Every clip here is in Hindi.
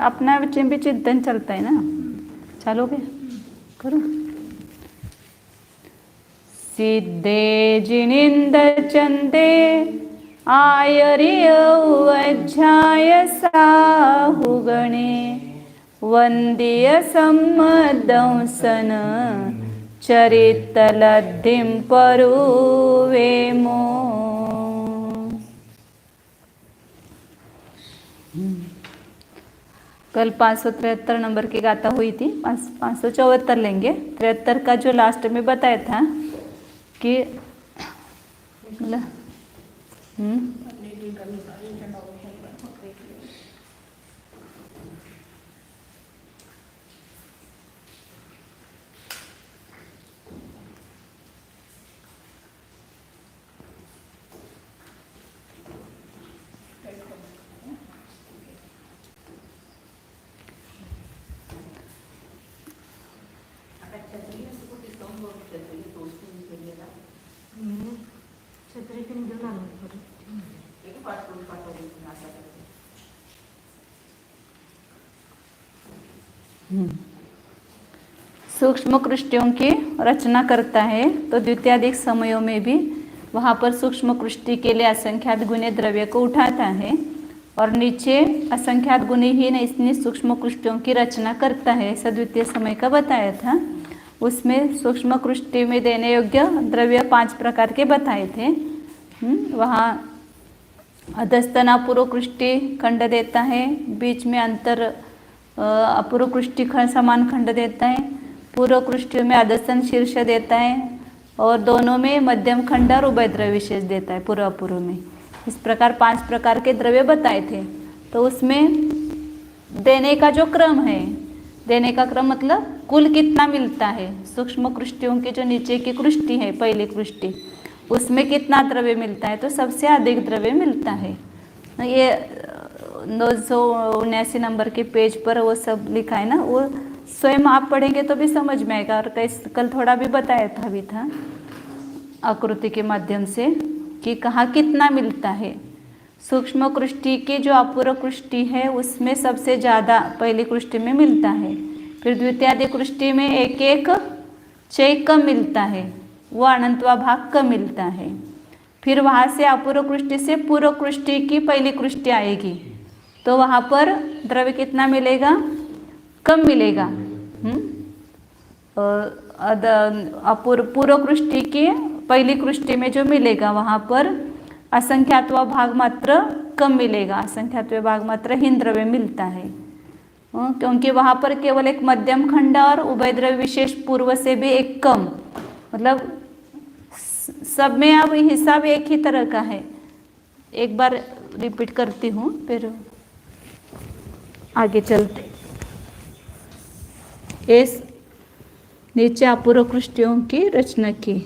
अपना भी चिंतन चलता है ना। चलोगे करो। सिद्धे जिनिंद चंदे आयरिय अध्याय साहुगणे वंदिय सम्मदंसन चरितलब्धिं परुवेमो। कल 573 नंबर की गाथा हुई थी, 574 लेंगे। 73 का जो लास्ट में बताया था कि सूक्ष्म कृष्टियों की रचना करता है, तो द्वितीयादिक समयों में भी वहाँ पर सूक्ष्म कृष्टि के लिए असंख्यात गुणे द्रव्य को उठाता है और नीचे असंख्यात गुणहीन इसने सूक्ष्म कृष्टियों की रचना करता है। ऐसा द्वितीय समय का बताया था। उसमें सूक्ष्म कृष्टि में देने योग्य द्रव्य 5 प्रकार के बताए थे। वहाँ अधस्तन अपूर्व कृष्टि खंड देता है, बीच में अंतर अपूर्व कृष्टि समान खंड देता है, पूर्व कृष्टि में अधस्तन शीर्ष देता है और दोनों में मध्यम खंड और उभय द्रव्य विशेष देता है पूर्व अपूर्व में। इस प्रकार 5 प्रकार के द्रव्य बताए थे। तो उसमें देने का जो क्रम है, देने का क्रम मतलब कुल कितना मिलता है, सूक्ष्म कृष्टियों की जो नीचे की कृष्टि है, पहली कृष्टि, उसमें कितना द्रव्य मिलता है, तो सबसे अधिक द्रव्य मिलता है। ये 279 नंबर के पेज पर वो सब लिखा है ना, वो स्वयं आप पढ़ेंगे तो भी समझ में आएगा। और कल थोड़ा भी बताया था भी था आकृति के माध्यम से कि कहाँ कितना मिलता है। सूक्ष्म कृष्टि की जो अपूर्व कृष्टि है उसमें सबसे ज़्यादा पहली कृष्टि में मिलता है, फिर द्वितीयादि कृष्टि में एक एक चय कम मिलता है, वो अनंतवा भाग कम मिलता है। फिर वहाँ से अपूर्व कृष्टि से पूर्व कृष्टि की पहली कृष्टि आएगी, तो वहाँ पर द्रव्य कितना मिलेगा, कम मिलेगा। पूर्व कृष्टि की पहली कृष्टि में जो मिलेगा वहाँ पर असंख्यात्व भाग मात्र कम मिलेगा, असंख्यात्व भाग मात्र हीन द्रव्य मिलता है, क्योंकि वहाँ पर केवल एक मध्यम खंड और उभय द्रव्य विशेष पूर्व से भी एक कम, मतलब सब में अब हिसाब एक ही तरह का है। एक बार रिपीट करती हूँ फिर आगे चलते। इस नीचे अपूर्व कृष्टियों की रचना की।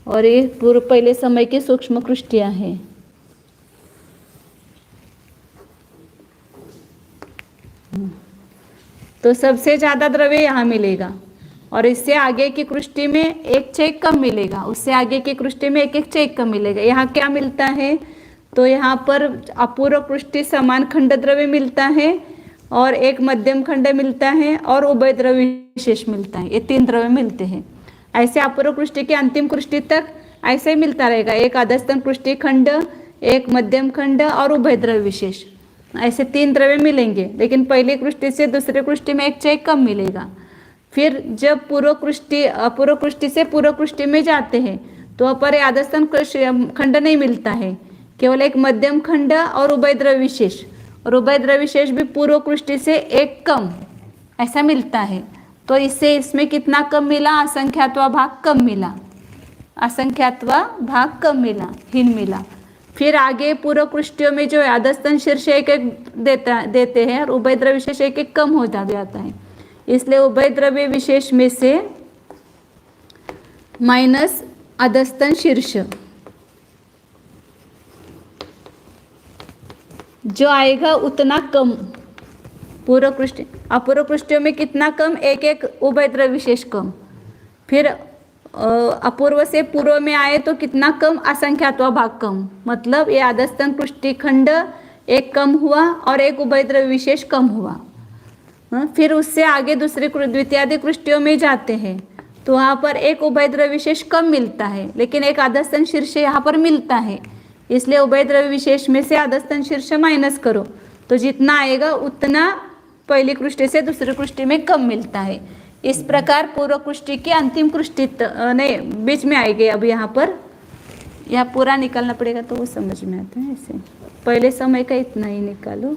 और ये पूर्व पहले समय की सूक्ष्म कृष्टियां हैं। तो सबसे ज्यादा द्रव्य यहाँ मिलेगा और इससे आगे की कृष्टि में एक चेक कम मिलेगा, उससे आगे की कृष्टि में एक एक चेक कम मिलेगा। यहाँ क्या मिलता है, तो यहाँ पर अपूर्व कृष्टि समान खंड द्रव्य मिलता है और एक मध्यम खंड मिलता है और उभय द्रव्य विशेष मिलता है। ये 3 द्रव्य मिलते हैं। ऐसे अपूर्व कृष्टि की अंतिम कृष्टि तक ऐसे ही मिलता रहेगा, एक अधस्तन कृष्टि खंड, एक मध्यम खंड और उभय द्रव्य विशेष, ऐसे 3 द्रव्य मिलेंगे। लेकिन पहली कृष्टि से दूसरी कृष्टि में एक चेक कम मिलेगा। फिर जब अपूर्व कृष्टि से पूर्व कृष्टि में जाते हैं तो अपर अधस्तन खंड नहीं मिलता है, केवल एक मध्यम खंड और उभय द्रव्य विशेष, और उभय द्रव्य विशेष भी पूर्व कृष्टि से एक कम ऐसा मिलता है। तो इससे इसमें कितना कम मिला, असंख्यात्वा भाग कम मिला, असंख्यात्वा भाग कम मिला, हीन मिला। फिर आगे पूर्व कृष्टियों में जो अधस्तन शीर्ष एक एक देते हैं और उभय द्रव्य विशेष एक एक कम हो जाता है। इसलिए उभय द्रव्य विशेष में से माइनस अधस्तन शीर्ष जो आएगा उतना कम। पूर्व कृष्टि अपूर्व कृष्टियों में कितना कम, एक एक उभय द्रव्य विशेष कम। फिर अपूर्व से पूर्व में आए तो कितना कम, असंख्यात्वा भाग कम, मतलब ये आदस्तन कृष्टिखंड एक कम हुआ और एक उभयद्रव्य विशेष कम हुआ। फिर उससे आगे दूसरे द्वितीयादि कृष्टियों में जाते हैं तो वहाँ पर एक उभयद्रव्य विशेष कम मिलता है, लेकिन एक आदस्तन शीर्ष यहाँ पर मिलता है, इसलिए उभयद्रव्य विशेष में से आदस्तन शीर्ष माइनस करो तो जितना आएगा उतना पहली कृष्टि से दूसरी कृष्टि में कम मिलता है। इस प्रकार पूर्व कृष्टि की अंतिम कृष्टि नहीं बीच में आएगी। अब यहाँ पर यह पूरा निकालना पड़ेगा तो वो समझ में आता है। ऐसे पहले समय का इतना ही निकालो,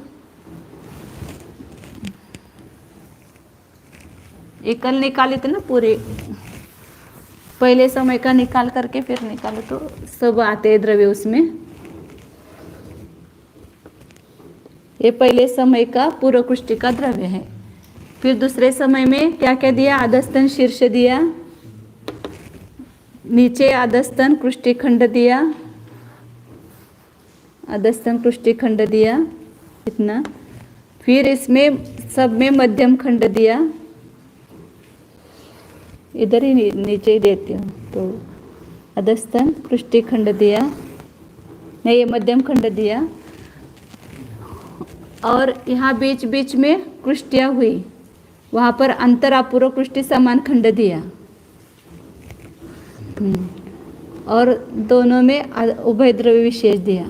एकल निकाले थे ना पूरे, पहले समय का निकाल करके फिर निकालो तो सब आते हैं द्रव्य उसमें। ये पहले समय का पूर्व कृष्टि का द्रव्य है। फिर दूसरे समय में क्या क्या दिया, आदस्तन शीर्ष दिया, नीचे आदस्तन कृष्टिखंड दिया, आदस्तन कृष्टिखंड दिया इतना, फिर इसमें सब में मध्यम खंड दिया, इधर ही नीचे ही देती हूँ तो अधस्तन कृष्टिखंड दिया, नहीं ये मध्यम खंड दिया, और यहाँ बीच बीच में कृष्टियाँ हुई वहाँ पर अंतर अपूर्व कृष्टि समान खंड दिया, और दोनों में उभयद्रव्य विशेष दिया।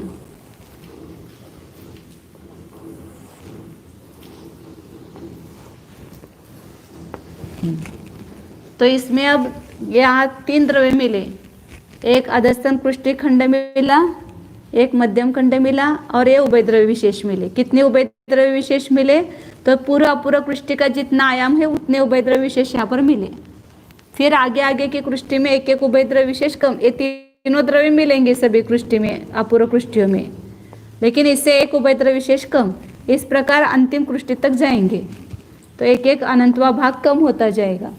तो इसमें अब यहाँ तीन द्रव्य मिले, एक अधस्तन कृष्टिखंड मिला, एक मध्यम खंड मिला और ये उभयद्रव्य विशेष मिले। कितने उभयद्रव्य विशेष मिले, तो पूरा अपूर्व कृष्टि का जितना आयाम है उतने उभयद्रव्य विशेष यहाँ पर मिले। फिर आगे आगे की कृष्टि में एक एक उभयद्रव्य विशेष कम, ये तीनों द्रव्य मिलेंगे सभी कृष्टि में, अपूर्व कृष्टियों में, लेकिन इससे एक उभयद्रव्य विशेष कम। इस प्रकार अंतिम कृष्टि तक जाएंगे तो एक एक अनंतवा भाग कम होता जाएगा।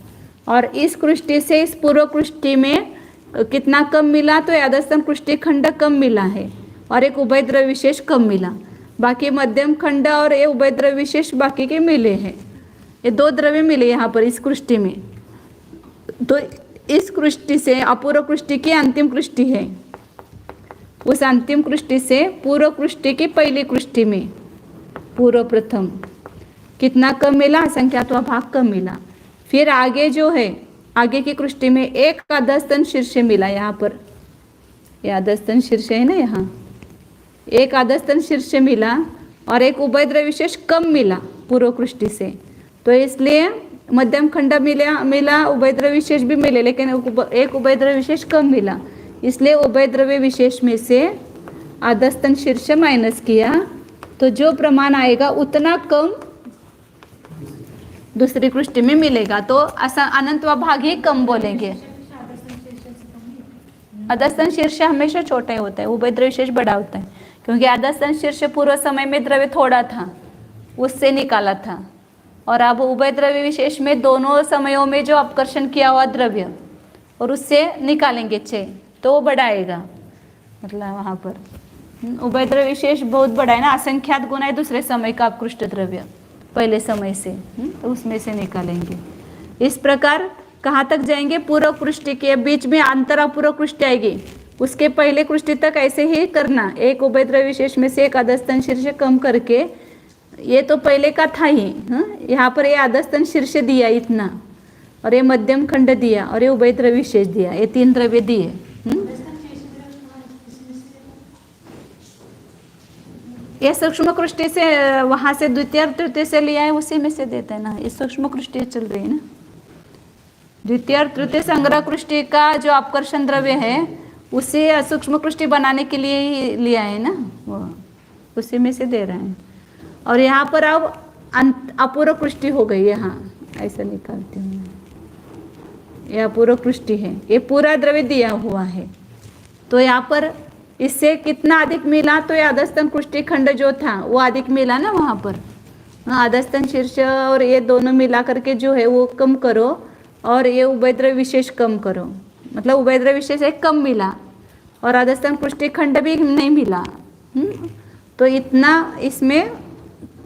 और इस कृष्टि से इस पूर्व कृष्टि में कितना कम मिला, तो अधस्तन कृष्टिखंड कम मिला है और एक उभयद्रव्य विशेष कम मिला, बाकी मध्यम खंड और ये उभयद्रव्य विशेष बाकी के मिले हैं। ये दो द्रव्य मिले यहाँ पर इस कृष्टि में। तो इस कृष्टि से अपूर्व कृष्टि की अंतिम कृष्टि है, उस अंतिम कृष्टि से पूर्व कृष्टि की पहली कृष्टि में पूर्व प्रथम कितना कम मिला, असंख्यात्वा भाग कम मिला। फिर आगे जो है आगे की कृष्टि में एक आदस्तन शीर्ष मिला, यहाँ पर यह आदस्तन शीर्ष है ना, यहाँ एक आदस्तन शीर्ष मिला और एक उभयद्रव्य विशेष कम मिला पूर्व कृष्टि से, तो इसलिए मध्यम खंड मिला उभयद्रव्य विशेष भी मिले, लेकिन एक उभयद्रव्य विशेष कम मिला, इसलिए उभयद्रव्य विशेष में से आदस्तन शीर्ष माइनस किया तो जो प्रमाण आएगा उतना कम दूसरी कृष्टि में मिलेगा। तो अनंतवा भाग ही कम बोलेंगे। अधस्तन शीर्ष हमेशा छोटा ही होता है, उभयद्रव्य विशेष बड़ा होता है, क्योंकि अधस्तन शीर्ष पूर्व समय में द्रव्य थोड़ा था उससे निकाला था, और अब उभयद्रव्य विशेष में दोनों समयों में जो अपकर्षण किया हुआ द्रव्य और उससे निकालेंगे 6 तो वो बड़ा आएगा। मतलब वहाँ पर उभयद्रव्य विशेष बहुत बड़ा है ना, असंख्यात गुना है दूसरे समय का अपकृष्ट द्रव्य पहले समय से, तो उसमें से निकालेंगे। इस प्रकार कहाँ तक जाएंगे, पूर्व कृष्टि के बीच में अंतर अपूर्व कृष्टि आएगी, उसके पहले कृष्टि तक ऐसे ही करना, एक उभयद्रव्य विशेष में से एक अधस्तन शीर्ष कम करके, ये तो पहले का था ही, यहाँ पर ये अधस्तन शीर्ष दिया इतना, और ये मध्यम खंड दिया और ये उभयद्रव्य विशेष दिया, ये 3 द्रव्य दिए। ये सूक्ष्म कृष्टि से वहाँ से द्वितीय तृतीय से लिया है, उसी में से देते हैं ना, ये सूक्ष्म कृष्टि चल रही है ना। द्वितीय और तृतीय संग्रह कृष्टि का जो अपकर्षण द्रव्य है उसे सूक्ष्म कृष्टि बनाने के लिए ही लिया है ना, वो उसी में से दे रहे हैं। और यहाँ पर अब अपूर्व कृष्टि हो गई, यहाँ ऐसा निकालती हूँ, यह अपूर्व कृष्टि है, ये पूरा द्रव्य दिया हुआ है। तो यहाँ पर इससे कितना अधिक मिला, तो ये अधस्तन कृष्टिखंड जो था वो अधिक मिला ना वहाँ पर, अधस्तन शीर्ष और ये दोनों मिला करके जो है वो कम करो, और ये उभयद्रव्य विशेष कम करो, मतलब उभयद्रव्य विशेष एक कम मिला और अधस्तन कृष्टिखंड भी नहीं मिला, तो इतना इसमें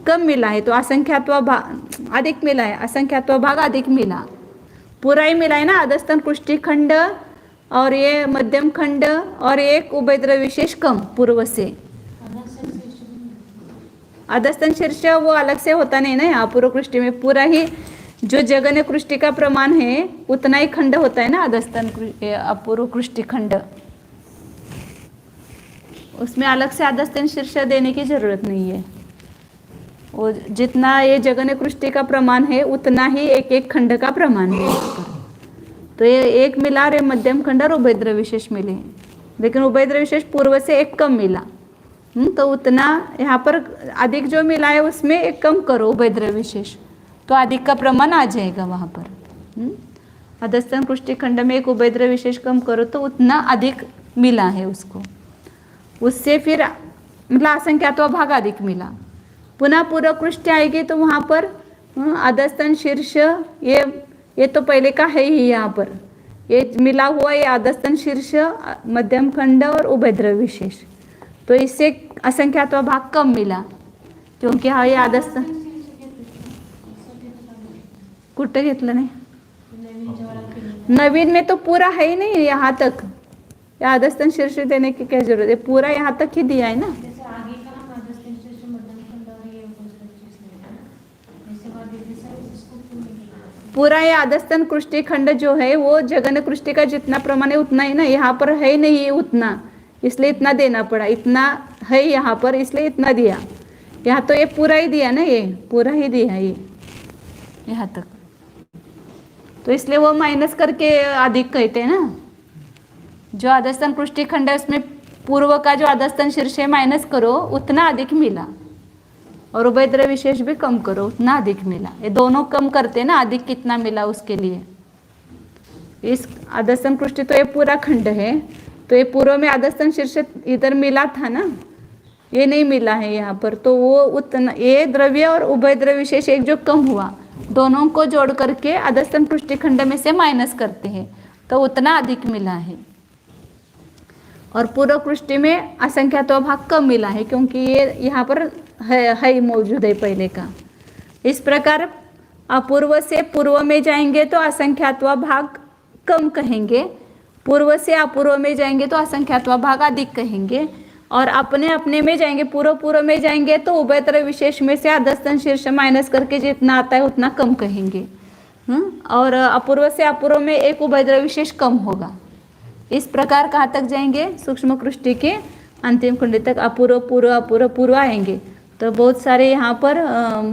कम मिला है, तो असंख्यात्वा भाग अधिक मिला है, असंख्यात्वा भाग अधिक मिला, पूरा ही मिला है ना, अधस्तन कृष्टि खंड और ये मध्यम खंड और एक उभयद्रव्य विशेष कम पूर्व से। अधस्तन शीर्ष वो अलग से होता नहीं ना, यहाँ पूर्व कृष्टि में पूरा ही जो जगन्य कृष्टि का प्रमाण है उतना ही खंड होता है ना अधस्तन अपूर्व कृष्टि खंड, उसमें अलग से अधस्तन शीर्ष देने की जरूरत नहीं है। वो जितना ये जगन्य कृष्टि का प्रमाण है उतना ही एक एक खंड का प्रमाण है। तो ये एक मिला और मध्यम खंड और उभयद्रव्य विशेष मिले, लेकिन उभयद्रव्य विशेष पूर्व से एक कम मिला। तो उतना यहाँ पर अधिक जो मिला है उसमें एक कम करो उभयद्रव्य विशेष, तो अधिक का प्रमाण आ जाएगा वहाँ पर। अधस्तन कृष्टि खंड में एक उभयद्रव्य विशेष कम करो तो उतना अधिक मिला है उसको, उससे फिर मतलब असंख्यात्वा भाग अधिक मिला। पुनः पूर्व कृष्टि आएगी तो वहाँ पर अधस्तन शीर्ष ये तो पहले का है ही, यहाँ पर ये मिला हुआ ये अधस्तन शीर्ष मध्यम खंड और उभयद्रव्य विशेष, तो इससे असंख्यात्वा भाग कम मिला क्योंकि हा ये अधस्तन कुठं घेतलं नाही, नवीन में तो पूरा है ही नहीं यहाँ तक, या अधस्तन शीर्ष देने की क्या जरूरत है, पूरा यहाँ तक ही दिया है ना। पूरा ये अधस्तन कृष्टि खंड जो है वो जगन्य कृष्टि का जितना प्रमाण है उतना ही ना, यहाँ पर है नहीं उतना, इसलिए इतना देना पड़ा, इतना है यहाँ पर इसलिए इतना दिया। यहाँ तो ये पूरा ही दिया ना, ये पूरा ही दिया ये यहाँ तक, तो इसलिए वो माइनस करके अधिक कहते हैं ना। जो अधस्तन कृष्टि खंड है उसमें पूर्व का जो अधस्तन शीर्ष है माइनस करो उतना अधिक मिला, और उभयद्रव्य विशेष भी कम करो उतना अधिक मिला। ये दोनों कम करते ना, अधिक कितना मिला उसके लिए। इस अधस्तन कृष्टि तो ये पूरा खंड है, तो ये पूर्व में अधस्तन शीर्ष इधर मिला था ना, ये नहीं मिला है यहाँ पर, तो वो उतना ये द्रव्य और उभयद्रव्य विशेष एक जो कम हुआ दोनों को जोड़ करके अधस्तन कृष्टि खंड में से माइनस करते हैं तो उतना अधिक मिला है। और पूर्व कृष्टि में असंख्यात्वा भाग कम मिला है क्योंकि ये यहाँ पर है मौजूद है पहले का। इस प्रकार अपूर्व से पूर्व में जाएंगे तो असंख्यात्वा भाग कम कहेंगे, पूर्व से अपूर्व में जाएंगे तो असंख्यात्वा भाग अधिक कहेंगे, और अपने अपने में जाएंगे पूर्व में जाएंगे तो उभयद्रव्य विशेष में से अधस्तन शीर्ष माइनस करके जितना आता है उतना कम कहेंगे। और अपूर्व से अपूर्व में एक उभयद्रव्य विशेष कम होगा। इस प्रकार कहाँ तक जाएंगे, सूक्ष्म कृष्टि के अंतिम खंड तक अपूर्व पूर्व आएंगे। तो बहुत सारे यहाँ पर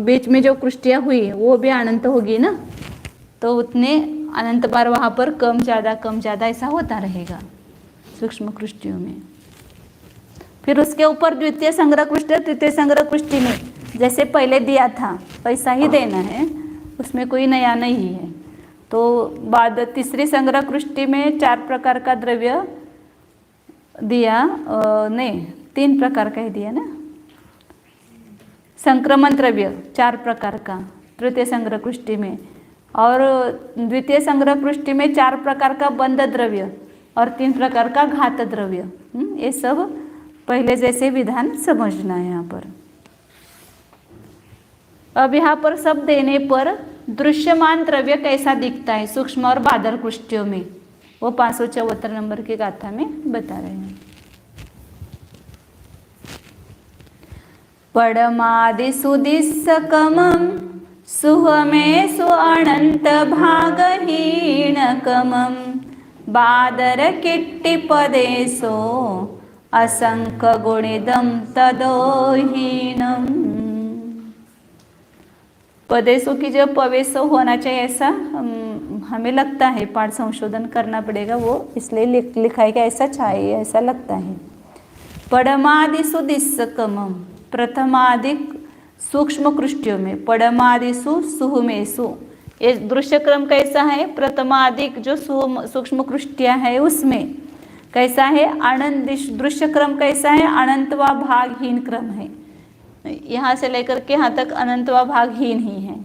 बीच में जो कृष्टियाँ हुई वो भी अनंत होगी ना, तो उतने अनंत बार वहाँ पर कम ज़्यादा ऐसा होता रहेगा सूक्ष्म कृष्टियों में। फिर उसके ऊपर द्वितीय संग्रह कृष्टि, तृतीय संग्रह कृष्टि में जैसे पहले दिया था वैसा ही देना है, उसमें कोई नया नहीं है। तो बाद तीसरी संग्रह कृष्टि में 4 प्रकार का द्रव्य दिया, नहीं 3 प्रकार का ही दिया ना, संक्रमण द्रव्य 4 प्रकार का तृतीय संग्रह कृष्टि में, और द्वितीय संग्रह कृष्टि में 4 प्रकार का बंध द्रव्य और 3 प्रकार का घात द्रव्य। ये सब पहले जैसे विधान समझना है यहाँ पर। अब यहाँ पर सब देने पर दृश्यमान द्रव्य कैसा दिखता है सूक्ष्म और बादल कृष्टियों में, वो 574 नंबर की गाथा में बता रहे हैं। पडमादि सुदिस्सकमं सुहमेषु अनंत भागहीनकमं बादर किट्टिपदेशो असंख्य गुणिदं तदोहीनम। पदेशों की जब पवेशो होना चाहिए ऐसा हमें लगता है, पाठ संशोधन करना पड़ेगा, वो इसलिए लिखा है कि ऐसा चाहिए, ऐसा लगता है। पडमादिषु दिस्सकमं, प्रथमादिक सूक्ष्म कृष्टियों में, पडमादिषु सुहुमेषु, ये दृश्य क्रम कैसा है, प्रथमादिक जो सूक्ष्म कृष्टियाँ है उसमें कैसा है, अनंत दृश्य क्रम कैसा है, अनंत व भागहीन क्रम है। यहाँ से लेकर के यहाँ तक अनंत व भागहीन ही है,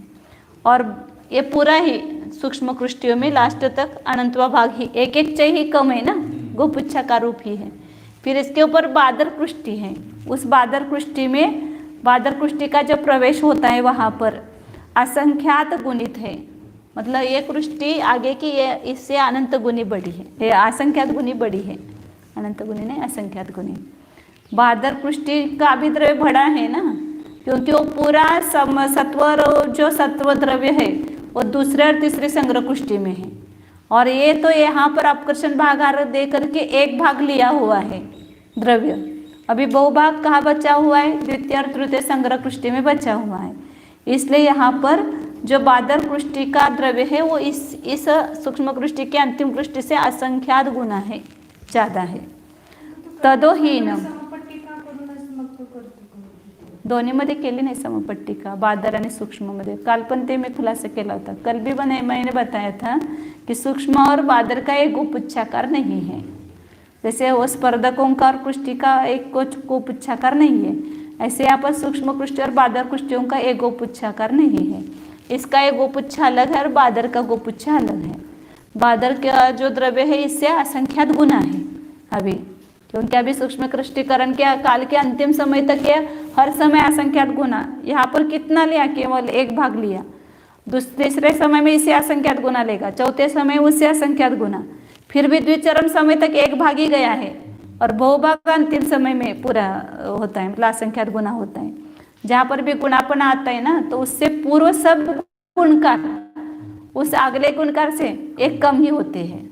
और ये पूरा ही सूक्ष्म कृष्टियों में लास्ट तक अनंत व भागहीन, एक एक ही कम है ना, गोपुच्छा का रूप ही है। फिर इसके ऊपर बादर कृष्टि है, उस बादर कृष्टि में बादर कृष्टि का जब प्रवेश होता है वहाँ पर असंख्यात गुणित है, मतलब ये कृष्टि आगे की ये इससे अनंत गुनी बड़ी है, ये असंख्यात गुनी बड़ी है, अनंत गुनी नहीं असंख्यात गुनी। बहादुर कृष्टि का भी द्रव्य बड़ा है ना, क्योंकि वो पूरा सत्व जो सत्व द्रव्य है वो दूसरे और तीसरे संग्रह कृष्टि में है, और ये तो यहाँ पर अपकर्षण भाग आरोप दे करके एक भाग लिया हुआ है द्रव्य। अभी बहुभाग कहाँ बचा हुआ है, द्वितीय और तृतीय संग्रह कृष्टि में बचा हुआ है। इसलिए यहाँ पर जो बादर कृष्टि का द्रव्य है वो इस सूक्ष्म कृष्टि के अंतिम कृष्टि से असंख्यात गुना है, ज़्यादा है। तदोहीनम दोन्हीमध्ये केली नाही समपट्टिका, बादर आणि सूक्ष्ममध्ये। काल पण ते मी खुलासा केला होता, कल भी मैंने बताया था कि सूक्ष्म और बादर का एक उपुच्छाकार नहीं है, जैसे वो स्पर्धकों का और कृष्टि का एक उपुच्छाकार नहीं है, ऐसे यहाँ पर सूक्ष्म कृष्टि और बादर कृष्टियों का एक गोपुच्छाकार नहीं है। इसका एक गोपुच्छा अलग है और बादर का गोपुच्छा अलग है। बादर का जो द्रव्य है इससे असंख्यात गुना है अभी, क्योंकि अभी सूक्ष्म कृष्टिकरण के काल के अंतिम समय तक ये हर समय असंख्यात गुना। यहाँ पर कितना लिया, केवल एक भाग लिया, तीसरे समय में इसे असंख्यात गुना लेगा, चौथे समय उससे असंख्यात गुना, फिर भी द्विचरम समय तक एक भाग ही गया है, और बहुभाग अंतिम समय में पूरा होता है, मतलब असंख्यात गुना होता है। जहाँ पर भी गुणापन आता है ना, तो उससे पूर्व सब गुणकार उस अगले गुणकार से एक कम ही होते हैं।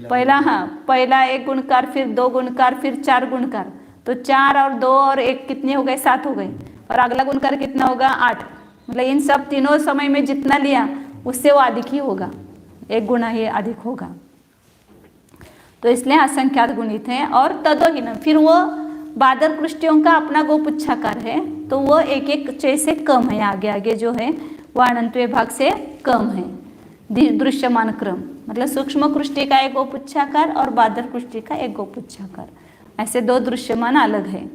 पहला एक गुणकार, फिर दो गुणकार, फिर चार गुणकार, तो 4 और 2 और 1 कितने हो गए, 7 हो गए, और अगला गुणकार कितना होगा, 8। मतलब इन सब तीनों समय में जितना लिया उससे वो अधिक ही होगा, एक गुना ही अधिक होगा, तो इसलिए असंख्यात गुणित है। और तदोहीन, फिर वो बादर कृष्टियों का अपना गोपुच्छाकार है, तो वो एक एक चय से कम है, आगे जो है वो अनंतवें भाग से कम है, दृश्यमान क्रम। मतलब सूक्ष्म कृष्टि का एक गोपुच्छाकार और बादर कृष्टि का एक गोपुच्छाकार, ऐसे दो दृश्यमान अलग है,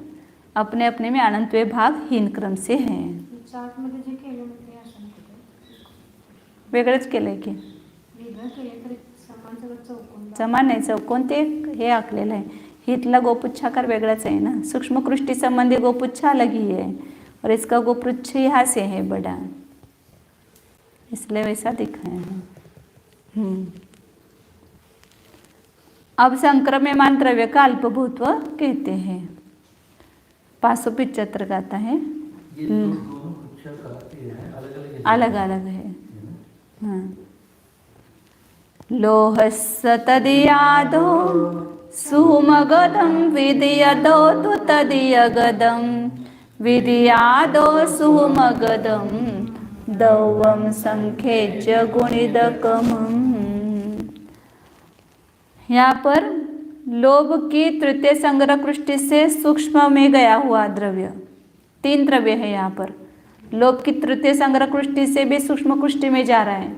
अपने अपने में अनंतवें भाग हीन क्रम से हैं। वेगळंच केलंय की समान नाही, चौकोन ते हे आखलेलं आहे, हितला गोपुच्छाकार वेगळाच आहे ना, सूक्ष्म कृष्टि संबंधी गोपुच्छा अलग ही है, और इसका गोपुच्छ यहाँ से है बड़ा, इसलिए वैसा दिखाया है। अब संक्रम्यमान द्रव्य का अल्पभूत्व कहते हैं। 575 का आता है, अलग अलग है। हाँ, लोहस्तदीयादो सुमगदं विदीयदो तु तदीयगदं विदीयादो सुमगदं दौवं संख्येज्य गुणिदकमम्। यहाँ पर लोभ की तृतीय संग्रह कृष्टि से सूक्ष्म में गया हुआ द्रव्य, 3 द्रव्य है यहाँ पर। लोभ की तृतीय संग्रह कृष्टि से भी सूक्ष्म कृष्टि में जा रहा है,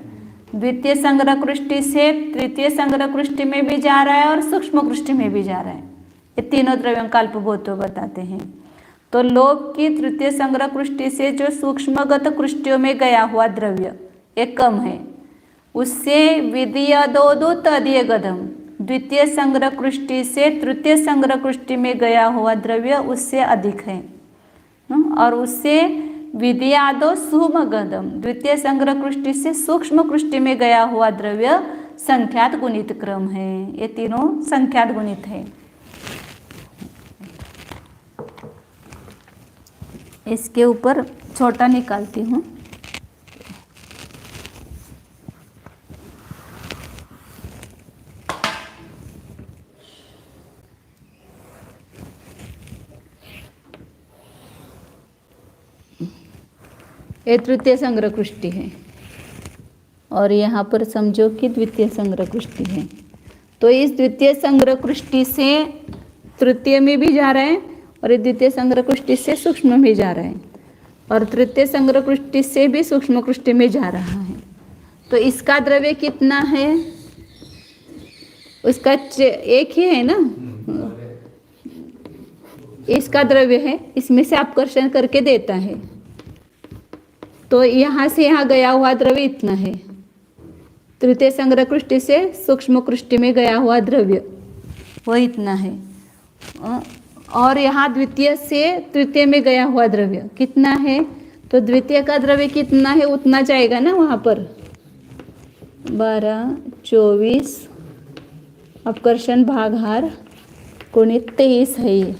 द्वितीय संग्रह कृष्टि से तृतीय संग्रह कृष्टि में भी जा रहा है, और सूक्ष्म कृष्टि में भी जा रहा है। ये तीनों द्रव्यों का अल्पभूत्व बताते हैं। तो लोभ की तृतीय संग्रह कृष्टि से जो सूक्ष्मगत कृष्टियों में गया हुआ द्रव्य एक कम है, उससे विदीयदो तदीय गदम, द्वितीय संग्रह कृष्टि से तृतीय संग्रह कृष्टि में गया हुआ द्रव्य उससे अधिक है, और उससे विदीयादो सुमगदम, द्वितीय संग्रह कृष्टि से सूक्ष्म कृष्टि में गया हुआ द्रव्य संख्यात गुणित क्रम है। ये तीनों संख्यात गुणित है। इसके ऊपर छोटा निकालती हूँ। ये तृतीय संग्रह कृष्टि है, और यहाँ पर समझो कि द्वितीय संग्रह कृष्टि है। तो इस द्वितीय संग्रह कृष्टि से तृतीय में भी जा रहा है, और ये द्वितीय संग्रह कृष्टि से सूक्ष्म में जा रहा है, और तृतीय संग्रह कृष्टि से भी सूक्ष्म कृष्टि में जा रहा है। तो इसका द्रव्य कितना है, उसका एक ही है ना, इसका द्रव्य है, इसमें से अपकर्षण करके देता है। तो यहाँ से यहाँ गया हुआ द्रव्य इतना है, तृतीय संग्रह कृष्टि से सूक्ष्म कृष्टि में गया हुआ द्रव्य वो इतना है, और यहाँ द्वितीय से तृतीय में गया हुआ द्रव्य कितना है, तो द्वितीय का द्रव्य कितना है उतना जाएगा ना वहाँ पर, 12, 24 अपकर्षण भागहार गुणित 23 है ये।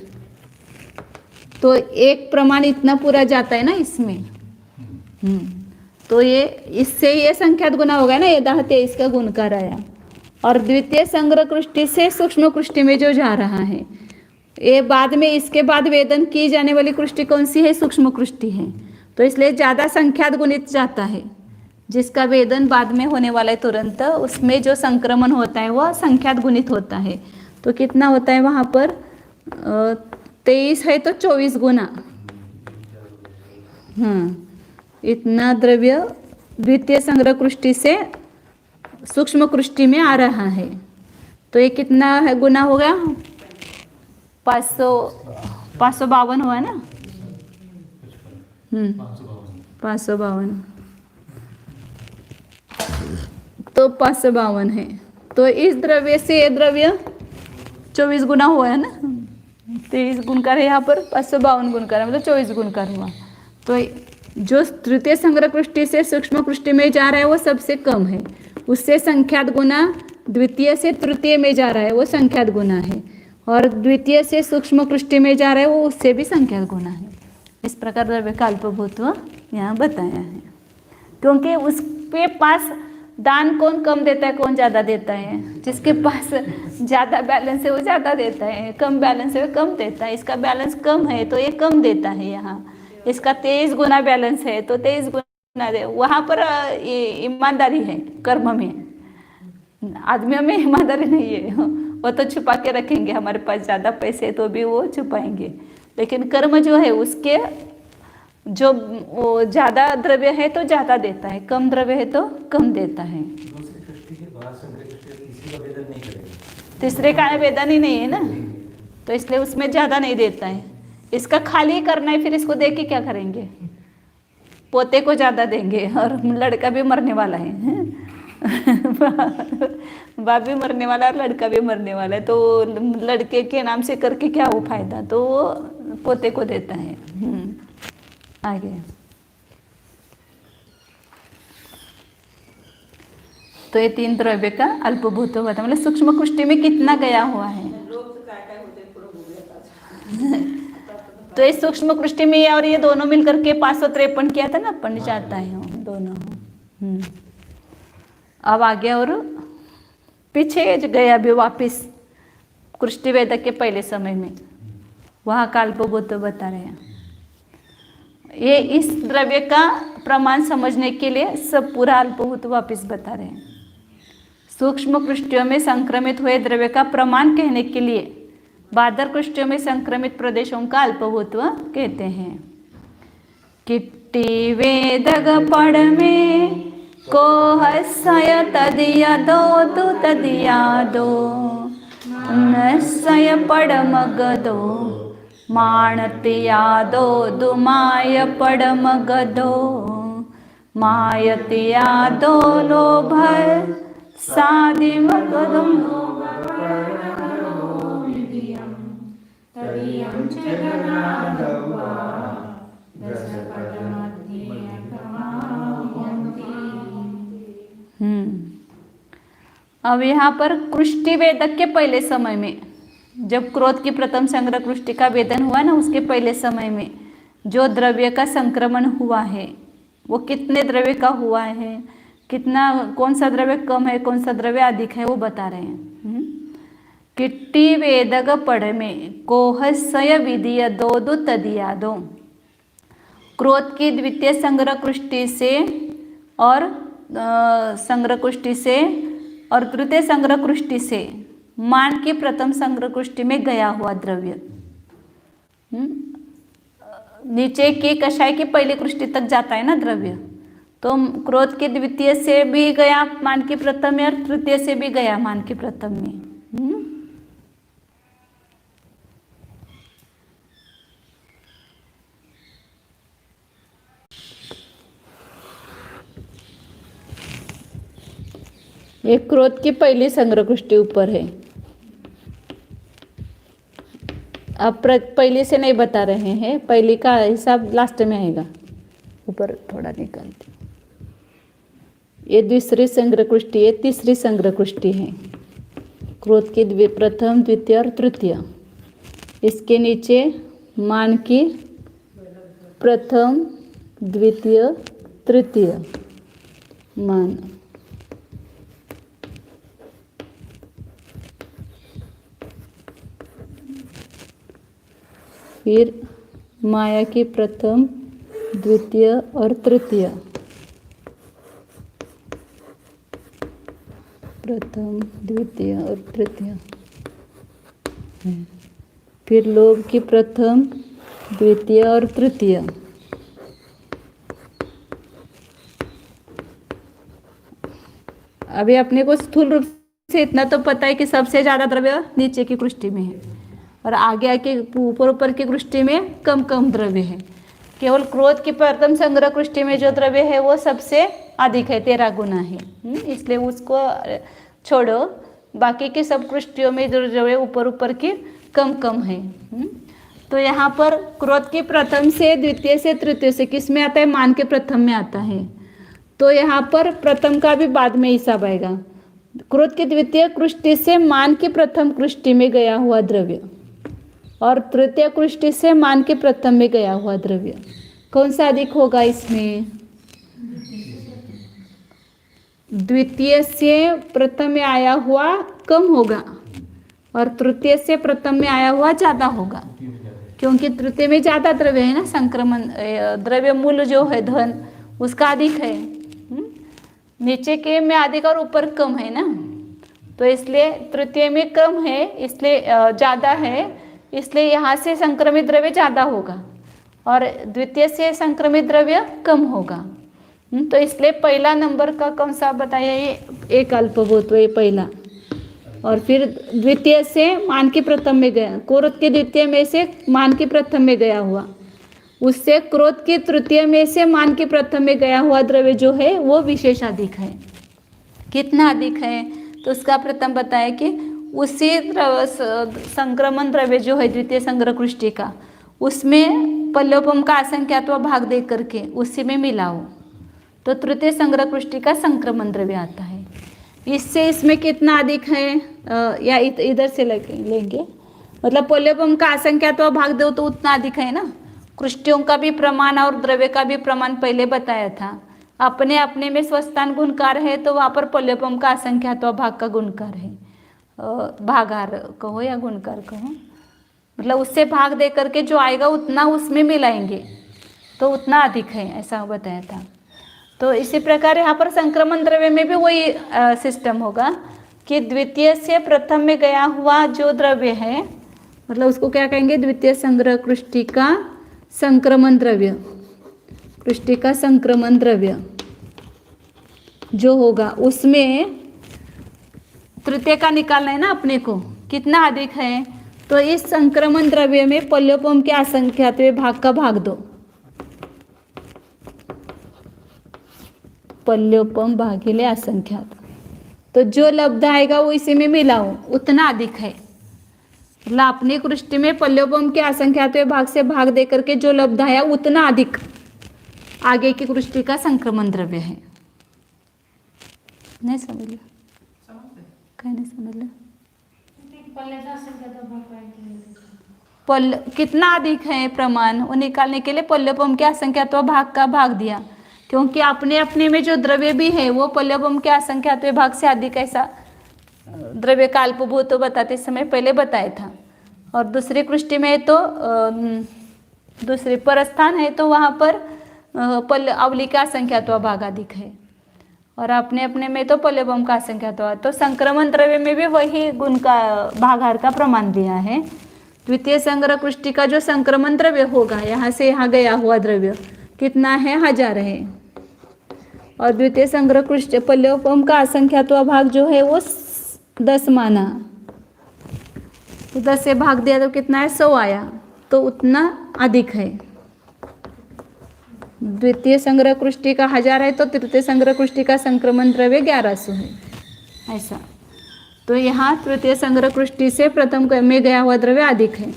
तो एक प्रमाण इतना पूरा जाता है ना इसमें। तो ये इससे ये संख्यात गुना होगा ना, ये 10 23 का गुणकार आया। और द्वितीय संग्रह कृष्टि से सूक्ष्म कृष्टि में जो जा रहा है, ये बाद में इसके बाद वेदन की जाने वाली कृष्टि कौन सी है? सूक्ष्म कृष्टि है। तो इसलिए ज़्यादा संख्यात गुणित जाता है। जिसका वेदन बाद में होने वाला है तुरंत, उसमें जो संक्रमण होता है वह संख्यात गुणित होता है। तो कितना होता है वहाँ पर? 23 है तो 24 गुना। इतना द्रव्य द्वितीय संग्रह कृष्टि से सूक्ष्म कृष्टि में आ रहा है। तो ये कितना है गुना हो गया? 552 हुआ ना। 552, तो 552 है। तो इस द्रव्य से ये द्रव्य 24 गुना हुआ है ना। 23 गुणकार है यहाँ पर, 552 गुणकार है, मतलब 24 गुणकार हुआ। तो जो तृतीय संग्रह कृष्टि से सूक्ष्म कृष्टि में जा रहा है वो सबसे कम है। उससे संख्यात गुना द्वितीय से तृतीय में जा रहा है, वो संख्यात गुना है। और द्वितीय से सूक्ष्म कृष्टि में जा रहा है, वो उससे भी संख्यात गुना है। इस प्रकार द्रव्य का अल्पभूत्व यहाँ बताया है। क्योंकि उसके पास दान कौन कम देता है, कौन ज़्यादा देता है? जिसके पास ज़्यादा बैलेंस है वो ज़्यादा देता है, कम बैलेंस है वो कम देता है। इसका बैलेंस कम है तो ये कम देता है। यहाँ इसका 23 गुना बैलेंस है तो 23 गुना दे। वहाँ पर ईमानदारी है कर्म में, आदमियों में ईमानदारी नहीं है। वो तो छुपा के रखेंगे, हमारे पास ज़्यादा पैसे तो भी वो छुपाएंगे। लेकिन कर्म जो है उसके जो वो ज़्यादा द्रव्य है तो ज़्यादा देता है, कम द्रव्य है तो कम देता है। तीसरे का वेदन ही नहीं है ना, तो इसलिए उसमें ज़्यादा नहीं देता है। इसका खाली करना है, फिर इसको दे के क्या करेंगे? पोते को ज़्यादा देंगे और लड़का भी मरने वाला है। बाप भी मरने वाला है और लड़का भी मरने वाला है। तो लड़के के नाम से करके क्या हो फायदा? तो वो पोते को देता है। आगे तो ये 3 द्रव्य का अल्पभूत हुआ था, मतलब सूक्ष्म कृष्टि में कितना गया हुआ है। तो ये सूक्ष्म कृष्टि में और ये दोनों मिलकर के 553 किया था ना, पंडित जाता है दोनों। अब आगे और पीछे गया भी वापिस कृष्टि वेदक के पहले समय में, वहाँ का अल्पभूत बता रहे हैं। ये इस द्रव्य का प्रमाण समझने के लिए सब पूरा अल्पभूत वापिस बता रहे हैं। सूक्ष्म कृष्टियों में संक्रमित हुए द्रव्य का प्रमाण कहने के लिए बादर कृष्टियों में संक्रमित प्रदेशों का अल्पभूत्व कहते हैं। किट्टी वेदग पड़ में को हसय तदिया दो तु तदिया दो नसय पड़ मगदो माणतियादो दुमाय पड़मगदो मायतियादो लोभर सादि मगदो। अब यहाँ पर कृष्टि वेदक के पहले समय में, जब क्रोध की प्रथम संग्रह कृष्टि का वेदन हुआ ना, उसके पहले समय में जो द्रव्य का संक्रमण हुआ है वो कितने द्रव्य का हुआ है, कितना, कौन सा द्रव्य कम है, कौन सा द्रव्य अधिक है, वो बता रहे हैं। किट्टी वेदग पढ़ में कोहसय विधिय दो दो तदिया दो। क्रोध की द्वितीय संग्रह कृष्टि से और संग्रह कृष्टि से और तृतीय संग्रह कृष्टि से मान की प्रथम संग्रह कृष्टि में गया हुआ द्रव्य नीचे की कषाय की पहली कृष्टि तक जाता है ना द्रव्य। तो क्रोध के द्वितीय से भी गया मान की प्रथम में और तृतीय से भी गया मान की प्रथम में। ये क्रोध की पहली संग्रह कृष्टि ऊपर है। अब पहली से नहीं बता रहे हैं, पहली का हिसाब लास्ट में आएगा। ऊपर थोड़ा निकालते, ये दूसरी संग्रह ये तीसरी संग्रह है। क्रोध की प्रथम, द्वितीय और तृतीय। इसके नीचे मान की प्रथम, द्वितीय, तृतीय मान। फिर माया की प्रथम, द्वितीय और तृतीय। प्रथम, द्वितीय और तृतीय। फिर लोभ की प्रथम, द्वितीय और तृतीय। अभी अपने को स्थूल रूप से इतना तो पता है कि सबसे ज्यादा द्रव्य नीचे की कृष्टि में है और आगे आगे ऊपर ऊपर की कृष्टि में कम कम द्रव्य है। केवल क्रोध की प्रथम संग्रह कृष्टि में जो द्रव्य है वो सबसे अधिक है, 13 गुना है। इसलिए उसको छोड़ो, बाकी के सब कृष्टियों में जो द्रव्य ऊपर ऊपर की कम कम है। तो यहाँ पर क्रोध की प्रथम से, द्वितीय से, तृतीय से किस में आता है? मान के प्रथम में आता है। तो यहाँ पर प्रथम का भी बाद में हिसाब आएगा। क्रोध की द्वितीय कृष्टि से मान की प्रथम कृष्टि में गया हुआ द्रव्य और तृतीय कृष्टि से मान के प्रथम में गया हुआ द्रव्य कौन सा अधिक होगा इसमें? द्वितीय से प्रथम में आया हुआ कम होगा और तृतीय से प्रथम में आया हुआ ज्यादा होगा, क्योंकि तृतीय में ज्यादा द्रव्य है ना, संक्रमण द्रव्य मूल जो है धन उसका अधिक है। नीचे के में अधिक और ऊपर कम है ना, तो इसलिए तृतीय में कम है, इसलिए ज्यादा है, इसलिए यहाँ से संक्रमित द्रव्य ज्यादा होगा और द्वितीय से संक्रमित द्रव्य कम होगा। तो इसलिए पहला नंबर का कौन सा बताया? ये एक अल्पभूत, ये पहला। और फिर द्वितीय से मान की प्रथम में गया, क्रोध के द्वितीय में से मान की प्रथम में गया हुआ, उससे क्रोध के तृतीय में से मान के प्रथम में गया हुआ द्रव्य जो है वो विशेष अधिक है। कितना अधिक है? तो उसका प्रथम बताया कि उसी संक्रमण द्रव्य जो है द्वितीय संग्रह कृष्टि का, उसमें पल्योपम का असंख्यात्व भाग दे करके उसी में मिलाओ तो तृतीय संग्रह कृष्टि का संक्रमण द्रव्य आता है। इससे इसमें कितना अधिक है? या इधर से लेंगे, मतलब पल्योपम का असंख्यात्व भाग दो तो उतना अधिक है ना। कृष्टियों का भी प्रमाण और द्रव्य का भी प्रमाण पहले बताया था। अपने अपने में स्वस्थान गुणकार है तो वहाँ पर पल्योपम का असंख्यात्व भाग का गुणकार है, भागार कहो या गुणकार कहो, मतलब उससे भाग दे करके जो आएगा उतना उसमें मिलाएंगे तो उतना अधिक है, ऐसा बताया था। तो इसी प्रकार यहाँ पर संक्रमण द्रव्य में भी वही सिस्टम होगा कि द्वितीय से प्रथम में गया हुआ जो द्रव्य है, मतलब उसको क्या कहेंगे? द्वितीय संग्रह कृष्टि का संक्रमण द्रव्य, कृष्टि का संक्रमण द्रव्य जो होगा उसमें तृतीय का निकालना है ना अपने को, कितना अधिक है? तो इस संक्रमण द्रव्य में पल्योपम के असंख्यात्व भाग का भाग दो, पल्योपम भागिले असंख्यात, तो जो लब्ध आएगा वो इसी में मिलाओ, उतना अधिक है। मतलब अपनी कृष्टि में पल्योपम के असंख्यात्व भाग से भाग दे करके जो लब्ध आया उतना अधिक आगे की कृष्टि का संक्रमण द्रव्य है। नहीं समझ लिया? क्या नहीं समझ लिया? कितना अधिक है प्रमाण वो निकालने के लिए पल्योपम के असंख्यात्व भाग का भाग दिया, क्योंकि अपने अपने में जो द्रव्य भी है वो पल्योपम के असंख्यात्व भाग से अधिक, ऐसा द्रव्य का अल्पभूत तो बताते समय पहले बताया था। और दूसरी कृष्टि में तो दूसरे परस्थान है तो वहाँ पर अवली का असंख्यात्व भाग अधिक है और अपने अपने में तो पल्योपम का असंख्यात्व। तो संक्रमण द्रव्य में भी वही गुण का भागार का प्रमाण दिया है। द्वितीय संग्रह कृष्टि का जो संक्रमण द्रव्य होगा, यहाँ से यहाँ गया हुआ द्रव्य कितना है? 1000 है। और द्वितीय संग्रह कृष्टि पल्योपम का असंख्यात्व भाग जो है वो 10 माना, तो 10 से भाग दिया तो कितना है? 100 आया, तो उतना अधिक है। द्वितीय संग्रह कृष्टि का 1000 है तो तृतीय संग्रह कृष्टि का संक्रमण द्रव्य 1100 है, ऐसा। तो यहाँ तृतीय संग्रह कृष्टि से प्रथम में गया हुआ द्रव्य अधिक है।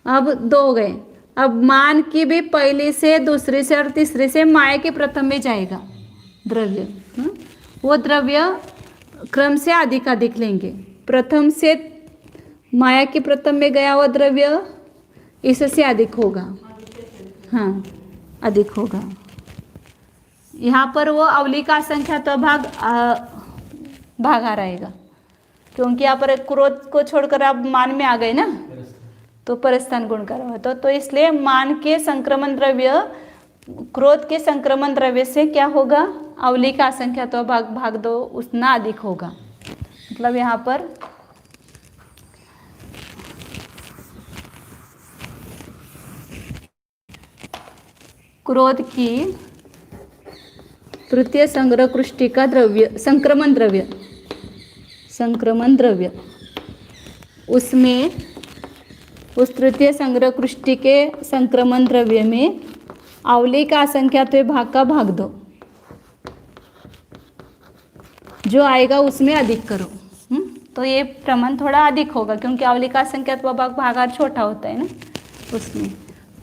अब 2 गए, अब मान की भी पहली से, दूसरी से और तीसरी से माया के प्रथम में जाएगा द्रव्य। वो द्रव्य क्रम से अधिक अधिक लेंगे। प्रथम से माया की प्रथम में गया हुआ द्रव्य इससे अधिक होगा, हाँ अधिक होगा। यहाँ पर वो अवली का संख्यात्मक भाग आ रहेगा, क्योंकि यहाँ पर क्रोध को छोड़कर आप मान में आ गए ना, तो परस्थान गुण का रहा तो इसलिए मान के संक्रमण द्रव्य क्रोध के संक्रमण द्रव्य से क्या होगा, अवली का संख्यात्मक भाग दो उतना अधिक होगा। मतलब यहाँ पर क्रोध की तृतीय संग्रह कृष्टि का द्रव्य संक्रमण द्रव्य उसमें उस तृतीय संग्रह कृष्टि के संक्रमण द्रव्य में अवली का असंख्यात्मक भाग का भाग दो, जो आएगा उसमें अधिक करो। तो ये प्रमाण थोड़ा अधिक होगा, क्योंकि अवली का असंख्यात्मक भाग छोटा होता है ना उसमें।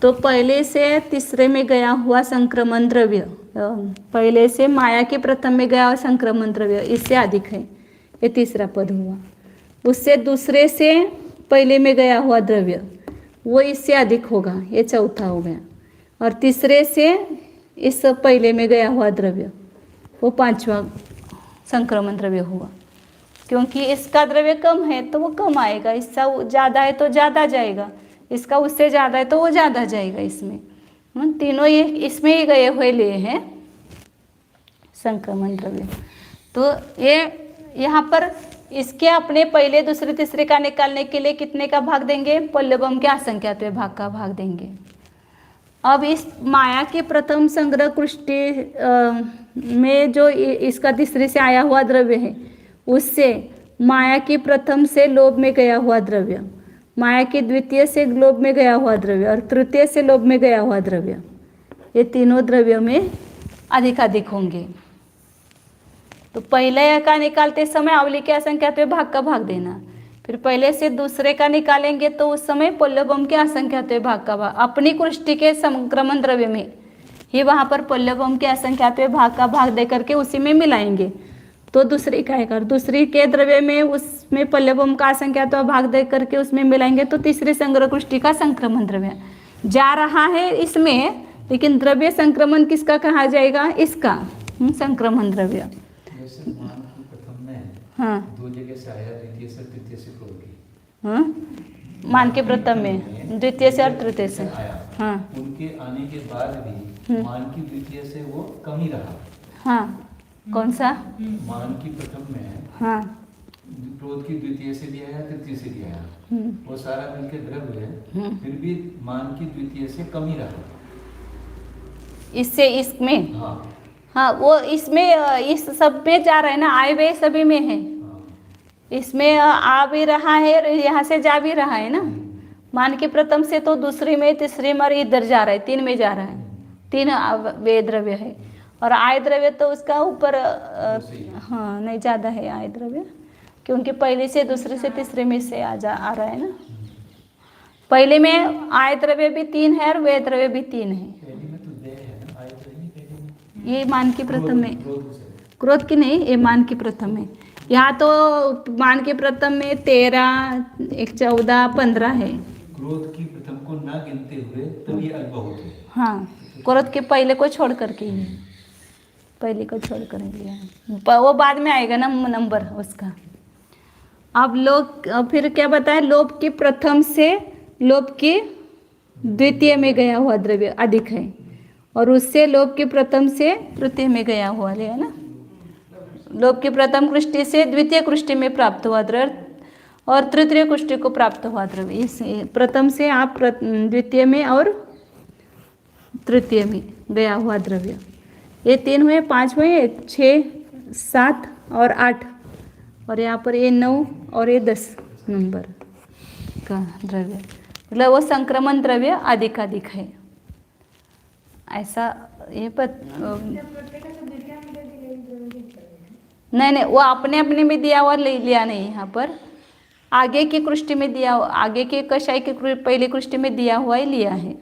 तो पहले से तीसरे में गया हुआ संक्रमण द्रव्य, पहले से माया के प्रथम में गया हुआ संक्रमण द्रव्य इससे अधिक है, ये तीसरा पद हुआ। उससे दूसरे से पहले में गया हुआ द्रव्य वो इससे अधिक होगा, ये चौथा हो गया। और तीसरे से इस पहले में गया हुआ द्रव्य वो पांचवा संक्रमण द्रव्य हुआ, क्योंकि इसका द्रव्य कम है तो वो कम आएगा, इसका ज़्यादा है तो ज़्यादा जाएगा, इसका उससे ज़्यादा है तो वो ज़्यादा जाएगा। इसमें तीनों ये इसमें ही गए हुए लिए हैं संक्रमण द्रव्य। तो ये यहाँ पर इसके अपने पहले दूसरे तीसरे का निकालने के लिए कितने का भाग देंगे, पल्लवम के असंख्यात्मक भाग का भाग देंगे। अब इस माया के प्रथम संग्रह कृष्टि में जो इसका तीसरे से आया हुआ द्रव्य है, उससे माया की प्रथम से लोभ में गया हुआ द्रव्य, माया की द्वितीय से लोभ में गया हुआ द्रव्य और तृतीय से लोभ में गया हुआ द्रव्य, ये तीनों द्रव्यों में अधिक अधिक होंगे। तो पहले का निकालते समय अवली के असंख्यात्मक भाग का भाग देना, फिर पहले से दूसरे का निकालेंगे तो उस समय पल्लवम के असंख्यात्मक भाग का भाग, अपनी कृष्टि के संक्रमण द्रव्य में ही वहाँ पर पल्लवम के असंख्यात्मक भाग का भाग दे करके उसी में मिलाएंगे। तो दूसरी का आएगा, दूसरी के द्रव्य में उसमें पल्लवम का असंख्यात्मक भाग दे करके उसमें मिलाएंगे तो तीसरी संग्रह कृष्टि का संक्रमण द्रव्य जा रहा है इसमें, लेकिन द्रव्य संक्रमण किसका कहा जाएगा, इसका संक्रमण द्रव्य। हाँ दो जगह से आया, द्वितीय से तृतीय से क्रोध की, हाँ मान के प्रथम में द्वितीय से और तृतीय से आया, हाँ उनके आने के बाद भी मान की द्वितीय से वो कम ही रहा। हाँ कौन सा, मान की प्रथम में हाँ क्रोध की द्वितीय से भी आया, तृतीय से भी आया, वो सारा मिलकर द्रव्य है, फिर भी मान की द्वितीय से कम ही रहा इससे इसमें। हाँ हाँ वो इसमें इस सब में जा रहा है ना, आए हुए सभी में है, इसमें आ भी रहा है और यहाँ से जा भी रहा है ना। मान के प्रथम से तो दूसरी में तीसरी में इधर जा रहा है, तीन में जा रहा है, तीन वे द्रव्य है। और आय द्रव्य तो उसका ऊपर हाँ नहीं ज़्यादा है आय द्रव्य, क्योंकि पहले से दूसरे से तीसरे में से आ रहा है ना। पहले में आय द्रव्य भी तीन है और वे द्रव्य भी तीन है। ये मान की प्रथम में, क्रोध की नहीं, ये मान की प्रथम में। यहाँ तो मान के प्रथम में 13, 14, 15 है। क्रोध की प्रथम को ना गिनते हुए तब ये अल्पहुत है। हाँ क्रोध के पहले को छोड़ करके ही, पहले को छोड़ कर लिया, वो बाद में आएगा ना नंबर उसका। अब लोग फिर क्या बताए, लोभ की प्रथम से लोभ की द्वितीय में गया हुआ द्रव्य अधिक है, और उससे लोभ की प्रथम से तृतीय में गया हुआ है ना। लोभ की प्रथम कृष्टि से द्वितीय कृष्टि में प्राप्त हुआ द्रव्य और तृतीय कृष्टि को प्राप्त हुआ द्रव्य, इस प्रथम से आप द्वितीय में और तृतीय में गया हुआ द्रव्य, ये 3 हुए, 5 हुए, 6, 7 और 8, और यहाँ पर ये 9 और ये 10 नंबर का द्रव्य, मतलब वो संक्रमण द्रव्य अधिक अधिक है ऐसा। ये नहीं वो अपने अपने में दिया हुआ ले लिया नहीं, यहाँ पर आगे की कृष्टि में दिया, आगे के कषाय की पहली कृष्टि में दिया हुआ ही लिया है।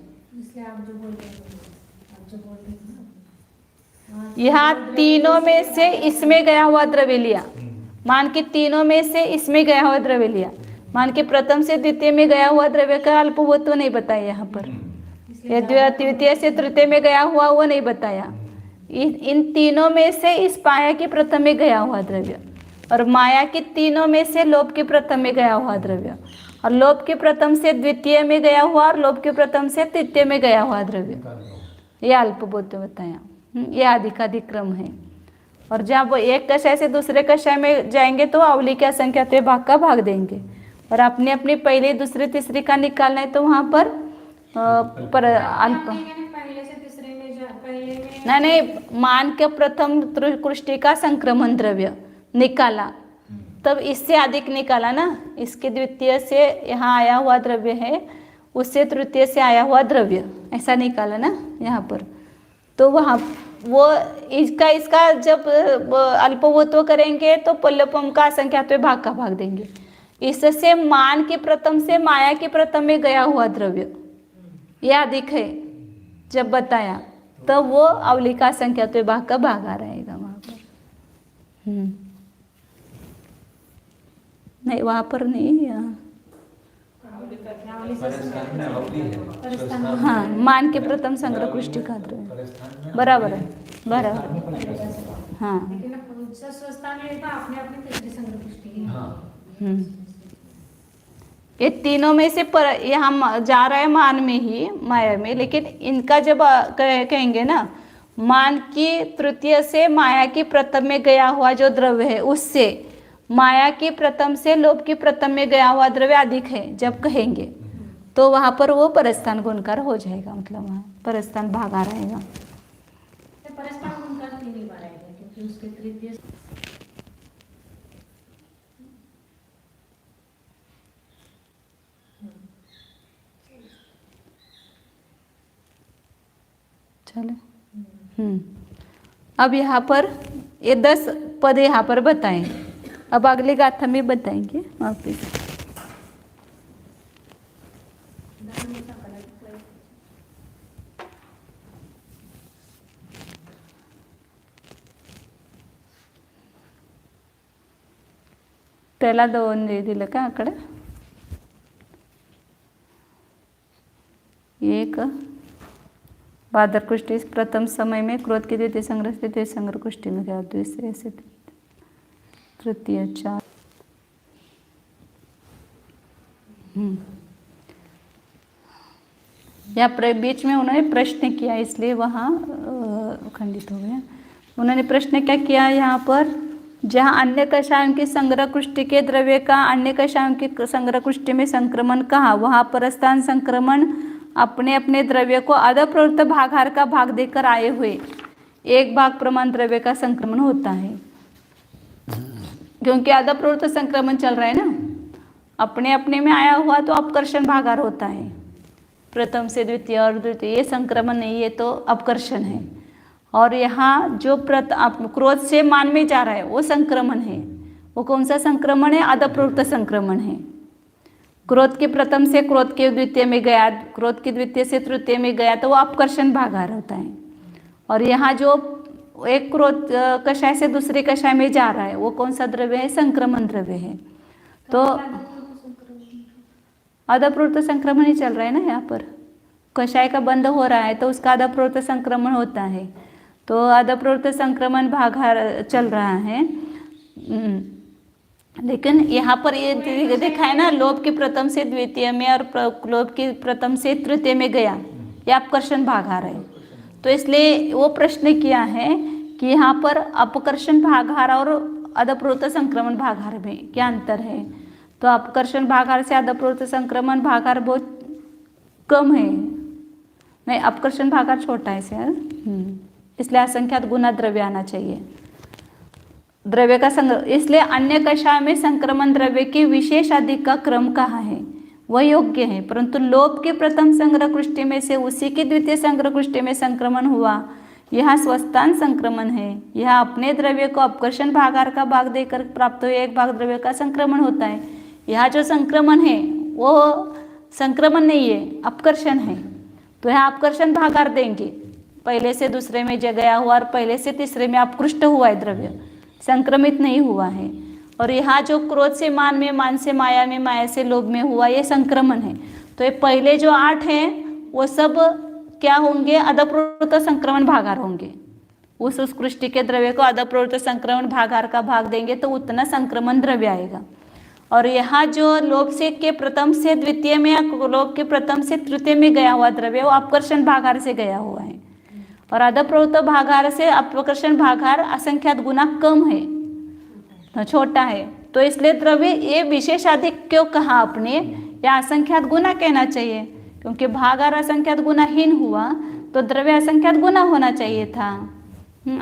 यहाँ तीनों में से इसमें गया हुआ द्रव्य लिया, मान के तीनों में से इसमें गया हुआ द्रव्य लिया, मान के प्रथम से द्वितीय में गया हुआ द्रव्य का अल्पभूत्व नहीं बताया यहाँ पर, या द्वितीय से तृतीय में गया हुआ वो नहीं बताया। इन तीनों में से इस माया के प्रथम में गया हुआ द्रव्य, और माया के तीनों में से लोभ के प्रथम में गया हुआ द्रव्य, और लोभ के प्रथम से द्वितीय में गया हुआ, और लोभ के प्रथम से तृतीय में गया हुआ द्रव्य, ये अल्पभूत्व बताया। ये आधिकाधिक क्रम है। और जब एक कषाय से दूसरे कषाय में जाएंगे तो अवली के असंख्यात भाग का भाग देंगे, और अपने अपने पहले दूसरे तीसरे का निकालना है तो वहाँ पर अल्प नहीं, मान के प्रथम कृष्टि का संक्रमण द्रव्य निकाला, तब इससे अधिक निकाला ना, इसके द्वितीय से यहाँ आया हुआ द्रव्य है, उससे तृतीय से आया हुआ द्रव्य, ऐसा निकाला ना यहाँ पर। तो वहाँ वो इसका जब अल्पभूत्व करेंगे तो पल्लवम का असंख्यात भाग का भाग देंगे। इससे मान के प्रथम से माया के प्रथम में गया हुआ द्रव्य यह अधिक है जब बताया, तो वो अवली का असंख्यात भाग का भाग आ रहेगा वहाँ पर। नहीं वहाँ पर नहीं, यहाँ हाँ मान के प्रथम संग्रह पुष्टि का द्रव्य बराबर है, बराबर हाँ। ये तीनों में से यहाँ जा रहा है मान में ही, माया में, लेकिन इनका जब कहेंगे ना, मान की तृतीय से माया की प्रथम में गया हुआ जो द्रव्य है, उससे माया की प्रथम से लोभ की प्रथम में गया हुआ द्रव्य अधिक है जब कहेंगे, तो वहां पर वो परस्थान गुणकार हो जाएगा, मतलब वहाँ परस्थान भाग आ रहेगा। चले अब यहाँ पर ये 10 पद यहाँ पर बताएं, अब अगली गाथा में बताएंगे वापिस। त्याला 2 दिलं का आकडे, 1 बादर कुष्टि प्रथम समय में, क्रोध की द्वितीय संग्रह तृतीय संग्रह कुष्टि में गया, दूसरे से तृतीय 4। यहाँ बीच में उन्होंने प्रश्न किया, इसलिए वहाँ खंडित हो गया। उन्होंने प्रश्न क्या किया यहाँ पर, जहाँ अन्य कषायों की संग्रह कुष्टि के द्रव्य का अन्य कषायों की संग्रह कुष्टि में संक्रमण कहा, वहाँ परस्थान संक्रमण अपने अपने द्रव्य को अधप्रवृत्त भागाहार का भाग देकर आए हुए एक भाग प्रमाण द्रव्य का संक्रमण होता है। क्योंकि अधप्रवृत्त संक्रमण चल रहा है ना, अपने अपने में आया हुआ तो अपकर्षण भागाहार होता है, प्रथम से द्वितीय और द्वितीय, ये संक्रमण नहीं, ये तो अपकर्षण है। और यहाँ जो क्रोध से मान में जा रहा है वो संक्रमण है। वो कौन सा संक्रमण है? अधप्रवृत्त संक्रमण है। क्रोध के प्रथम से क्रोध के द्वितीय में गया, क्रोध के द्वितीय से तृतीय में गया, तो वो अपकर्षण भागाहार होता है। और यहाँ जो एक क्रोध कषाय से दूसरे कषाय में जा रहा है वो कौन सा द्रव्य है? संक्रमण द्रव्य है। तो अधप्रवृत्त संक्रमण ही चल रहा है ना, यहाँ पर कषाय का बंद हो रहा है तो उसका अधप्रवृत्त संक्रमण होता है। तो अधप्रवृत्त संक्रमण भागाहार चल रहा है। लेकिन यहाँ पर ये देखा है ना, लोभ के प्रथम से द्वितीय में और लोभ के प्रथम से तृतीय में गया, ये अपकर्षण भागाहार है। तो इसलिए वो प्रश्न किया है कि यहाँ पर अपकर्षण भागाहार और अधप्रवृत्त संक्रमण भागाहार में क्या अंतर है। तो अपकर्षण भागाहार से अधप्रवृत्त संक्रमण भागाहार बहुत कम है, नहीं अपकर्षण भागाहार छोटा है सर, इसलिए असंख्यात गुना द्रव्य आना चाहिए, द्रव्य का संग्रह। इसलिए अन्य कषाय में संक्रमण द्रव्य के विशेष अधिक का क्रम कहा है वह योग्य है, परंतु लोभ के प्रथम संग्रह कुष्टि में से उसी की द्वितीय संग्रह कुष्टि में संक्रमण हुआ, यह स्वस्थान संक्रमण है। यह अपने द्रव्य को अपकर्षण भागाहार का भाग देकर प्राप्त हुए एक भाग द्रव्य का संक्रमण होता है। यहाँ जो संक्रमण है वो संक्रमण नहीं है, अपकर्षण है। तो यहाँ अपकर्षण भागाहार देंगे, पहले से दूसरे में गया हुआ और पहले से तीसरे में अपकृष्ट हुआ है द्रव्य, संक्रमित नहीं हुआ है। और यहाँ जो क्रोध से मान से माया में, माया से लोभ में हुआ, ये संक्रमण है। तो ये पहले जो 8 हैं वो सब क्या होंगे, अधप्रवृत्त संक्रमण भागार होंगे। उस कृष्टि के द्रव्य को अधप्रवृत्त संक्रमण भागार का भाग देंगे तो उतना संक्रमण द्रव्य आएगा। और यहाँ जो लोभ से के प्रथम से द्वितीय में या लोभ के प्रथम से तृतीय में गया हुआ द्रव्य वो अपकर्षण भागार से गया हुआ है, और अधप्रवृत्त भागार से अपकर्षण भागार असंख्यात गुना कम है, तो छोटा है। तो इसलिए द्रव्य ये विशेष अधिक क्यों कहा आपने, या असंख्यात गुना कहना चाहिए, क्योंकि भागार असंख्यात गुनाहीन हुआ तो द्रव्य असंख्यात गुना होना चाहिए था।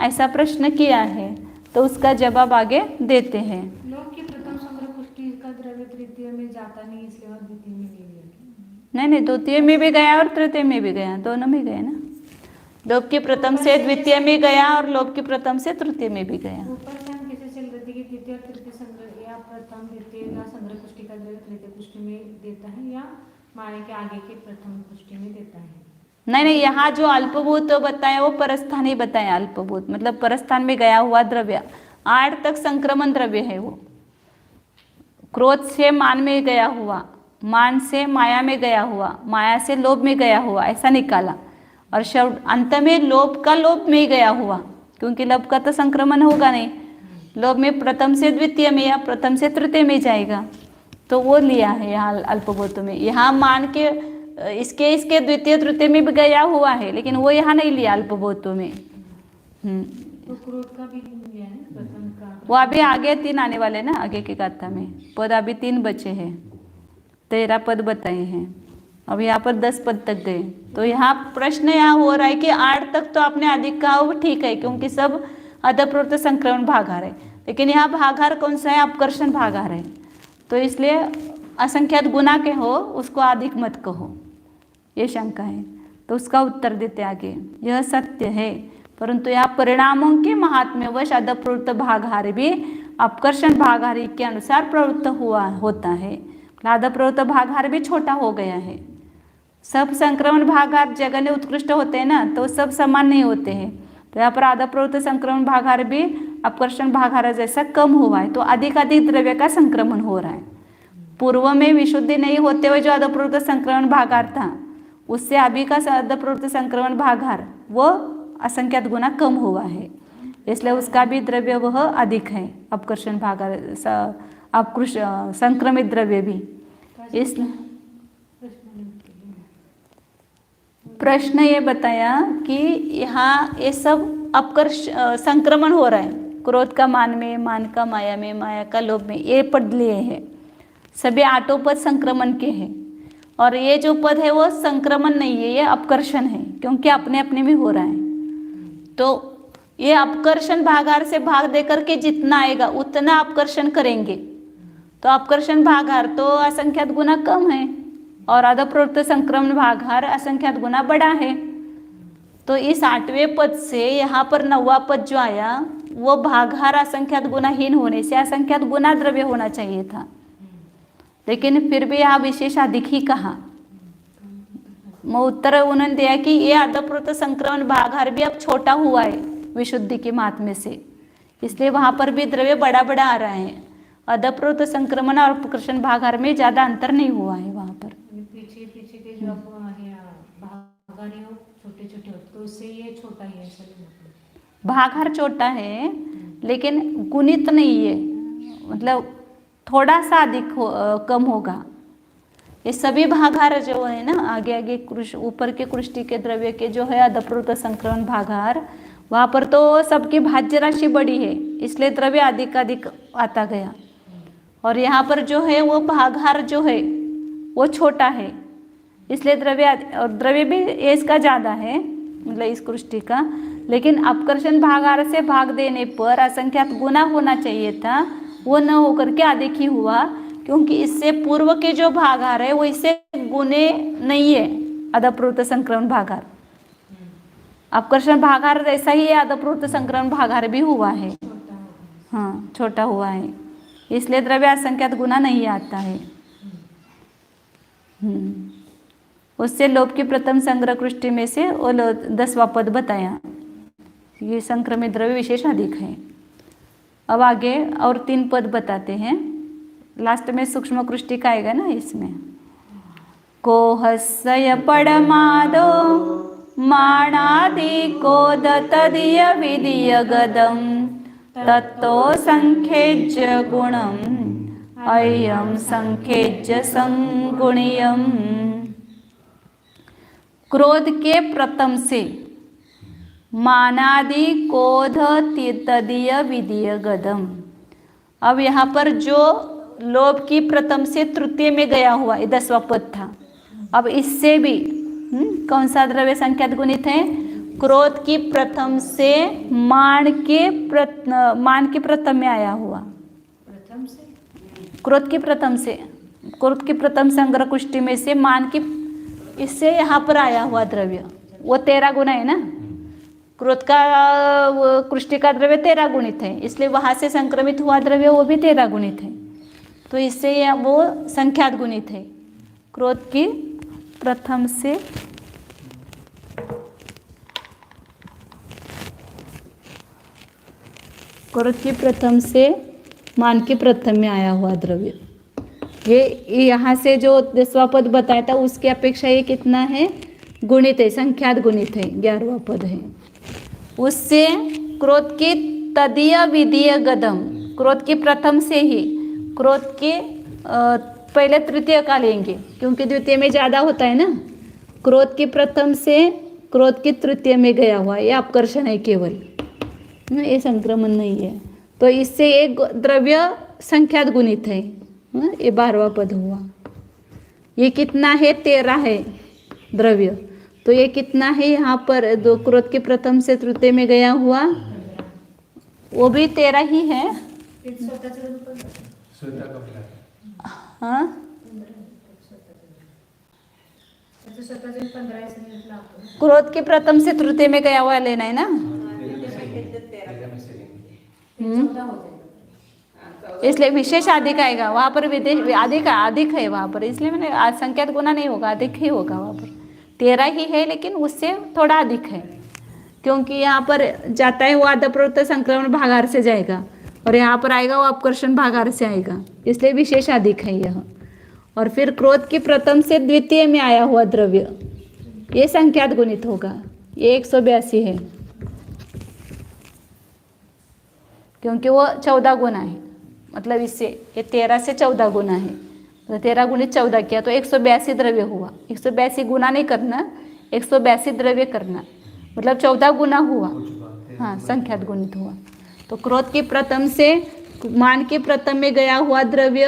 ऐसा प्रश्न किया है, तो उसका जवाब आगे देते हैं। लोभ की प्रथम संग्रह पुष्टि का द्रव्य तृतीय में जाता नहीं, इसलिए वह द्वितीय में ले लिया। नहीं, द्वितीय में भी गया और तृतीय में भी गया, दोनों में गए ना। लोभ की प्रथम से द्वितीय में गया और लोभ की प्रथम से तृतीय में भी गया। ऊपर से हम कैसे चल रहे थे कि तृतीय और तृतीय संग्रह या प्रथम द्वितीय का संग्रह पुष्टि का द्रव्य तृतीय पुष्टि में देता है या माया के आगे के प्रथम पुष्टि में देता है। नहीं, यहाँ जो अल्पभूत बताया वो परस्थान ही बताया। अल्पभूत मतलब परस्थान में गया हुआ द्रव्य 8 तक संक्रमण द्रव्य है। वो क्रोध से मान में गया हुआ, मान से माया में गया हुआ, माया से लोभ में गया हुआ, ऐसा निकाला। और शब्द अंत में लोभ का लोभ में गया हुआ, क्योंकि लोभ का तो संक्रमण होगा नहीं, लोभ में प्रथम से द्वितीय में या प्रथम से तृतीय में जाएगा, तो वो लिया है यहाँ अल्पभूत में। यहाँ मान के इसके द्वितीय तृतीय में भी गया हुआ है, लेकिन वो यहाँ नहीं लिया अल्पभूत में। तो क्रोध का भी लिया है प्रथम का, वो अभी आगे 3 आने वाले ना, आगे की गाथा में पद अभी 3 बचे हैं, 13 पद बताए हैं, अब यहाँ पर 10 पद तक गए। तो यहाँ प्रश्न यहाँ हो रहा है कि 8 तक तो आपने अधिक कहा, वो ठीक है क्योंकि सब अधप्रवृत्त संक्रमण भागार है, लेकिन यहाँ भागार कौन सा है, अपकर्षण भागार है। तो इसलिए असंख्यात गुना के हो उसको अधिक मत कहो, ये शंका है। तो उसका उत्तर देते आगे, यह सत्य है, परंतु यहाँ परिणामों के महात्म्यवश अधप्रवृत्त भागार भी अपकर्षण भागार के अनुसार प्रवृत्त होता है। अधप्रवृत्त भागार भी छोटा हो गया है। सब संक्रमण भागार जगह उत्कृष्ट होते हैं ना, तो सब समान नहीं होते हैं। तो यहाँ पर अधप्रवृत्त संक्रमण भागार भी अपकर्षण भागार जैसा कम हुआ है, तो अधिक द्रव्य का संक्रमण हो रहा है। पूर्व में विशुद्धि नहीं होते हुए जो अधप्रवृत्त संक्रमण भागार था, उससे अभी का अधप्रवृत्त संक्रमण भागार वो असंख्यात गुना कम हुआ है, इसलिए उसका भी द्रव्य वह अधिक है, अपकर्षण भागार संक्रमित द्रव्य भी। इस प्रश्न ये बताया कि यहाँ ये सब संक्रमण हो रहा है, क्रोध का मान में, मान का माया में, माया का लोभ में, ये पद लिए हैं। सभी 8 पद संक्रमण के हैं, और ये जो पद है वो संक्रमण नहीं है, ये अपकर्षण है, क्योंकि अपने अपने में हो रहा है। तो ये अपकर्षण भागार से भाग देकर के जितना आएगा उतना अपकर्षण करेंगे, तो अपकर्षण भागार तो असंख्यात गुना कम है और अधप्रवृत्त संक्रमण भागार असंख्यात गुना बड़ा है। तो इस 8वें पद से यहाँ पर 9वां पद जो आया वो भागार असंख्यात गुनाहीन होने से असंख्यात गुना द्रव्य होना चाहिए था, लेकिन फिर भी यहाँ विशेष अधिक ही कहा। मैं उत्तर उन्होंने दिया कि ये अधप्रवृत्त संक्रमण भागार भी अब छोटा हुआ है विशुद्धि के महात्म्य से, इसलिए वहाँ पर भी द्रव्य बड़ा बड़ा आ रहा है। अधप्रवृत्त संक्रमण और अपकर्षण भागार में ज्यादा अंतर नहीं हुआ है वहाँ पर। पीछे के जो भागार है वो छोटे छोटे होते, तो उससे ये छोटा ही है। भागार छोटा है लेकिन गुणित नहीं है, मतलब थोड़ा सा अधिक कम होगा। ये सभी भागार जो है ना, आगे आगे ऊपर के कृष्टि के द्रव्य के जो है अधप्रवृत्त संक्रमण भागार, वहाँ पर तो सबकी भाज्य राशि बड़ी है, इसलिए द्रव्य अधिक आता गया। और यहाँ पर जो है वो भागार जो है वो छोटा है, इसलिए द्रव्य भी इसका ज़्यादा है, मतलब इस कृष्टि का। लेकिन अपकर्षण भागार से भाग देने पर असंख्यात गुना होना चाहिए था, वो न होकर के अधिक ही हुआ, क्योंकि इससे पूर्व के जो भागार है वो इससे गुने नहीं है। अधप्रवृत्त संक्रमण भागार अपकर्षण भागार जैसा ही अधप्रवृत्त संक्रमण भागार भी हुआ है, हाँ छोटा हुआ है, इसलिए द्रव्य असंख्यात गुना नहीं आता है। उससे लोभ की प्रथम संग्रह कृष्टि में से वो 10वां पद बताया, ये संक्रमित द्रव्य विशेष अधिक है। अब आगे और 3 पद बताते हैं, लास्ट में सूक्ष्म कृष्टि का आएगा ना इसमें। कोहस्य पडमादो माणादि कोद तदीय विदीय गदम तत्तो संखेज्य गुणम अयम संखेज्य संगुणियम। क्रोध के प्रथम से मानादि कोध तदीय विदीय गदम। अब यहाँ पर जो लोभ की प्रथम से तृतीय में गया हुआ ये 10वां पद था। अब इससे भी कौन सा द्रव्य संख्यात गुणित है? क्रोध की प्रथम से मान के प्रथम में आया हुआ, प्रथम से क्रोध की प्रथम से, क्रोध की प्रथम संग्रह कुष्टि में से मान की, इससे यहाँ पर आया हुआ द्रव्य वो 13 गुना है ना। क्रोध का कुष्टि का द्रव्य 13 गुणित है, इसलिए वहाँ से संक्रमित हुआ द्रव्य वो भी 13 गुणित है। तो इससे वो संख्यात गुणित है। क्रोध की प्रथम से मान के प्रथम में आया हुआ द्रव्य, ये यहाँ से जो 10वां पद बताया था उसकी अपेक्षा ये कितना है? गुणित है, संख्यात गुणित है, 11वां पद है। उससे क्रोध की तदीय विदीय गदम, क्रोध की प्रथम से ही, क्रोध के पहले तृतीय का लेंगे क्योंकि द्वितीय में ज़्यादा होता है ना। क्रोध की प्रथम से क्रोध की तृतीय में गया हुआ, ये अपकर्षण है केवल, ये संक्रमण नहीं है। तो इससे एक द्रव्य संख्यात गुणित है, ये 12वां पद हुआ। ये कितना है? 13 है द्रव्य। तो ये कितना है यहाँ पर? दो क्रोध के प्रथम से तृतीय में गया हुआ वो भी 13 ही है। हाँ, क्रोध के प्रथम से तृतीय में गया हुआ लेना है ना। इसलिए विशेष अधिक आएगा वहाँ पर, विदेश अधिक है वहाँ पर, इसलिए मैंने संख्यात गुना नहीं होगा, अधिक ही होगा वहाँ पर। 13 ही है लेकिन उससे थोड़ा अधिक है क्योंकि यहाँ पर जाता है वो आद्यप्रवृत्त संक्रमण भागार से जाएगा और यहाँ पर आएगा वो अपकर्षण भागार से आएगा, इसलिए विशेष अधिक है यह। और फिर क्रोध की प्रथम से द्वितीय में आया हुआ द्रव्य ये संख्यात गुणित होगा, ये 182 है क्योंकि वो 14 गुना है, मतलब इससे ये 13 से 14 गुना है। तो 13 गुणित 14 किया तो 182 द्रव्य हुआ। 182 गुना नहीं करना, 182 द्रव्य करना, मतलब 14 गुना हुआ। हाँ, संख्यात गुणित हुआ। तो क्रोध के प्रथम से मान के प्रथम में गया हुआ द्रव्य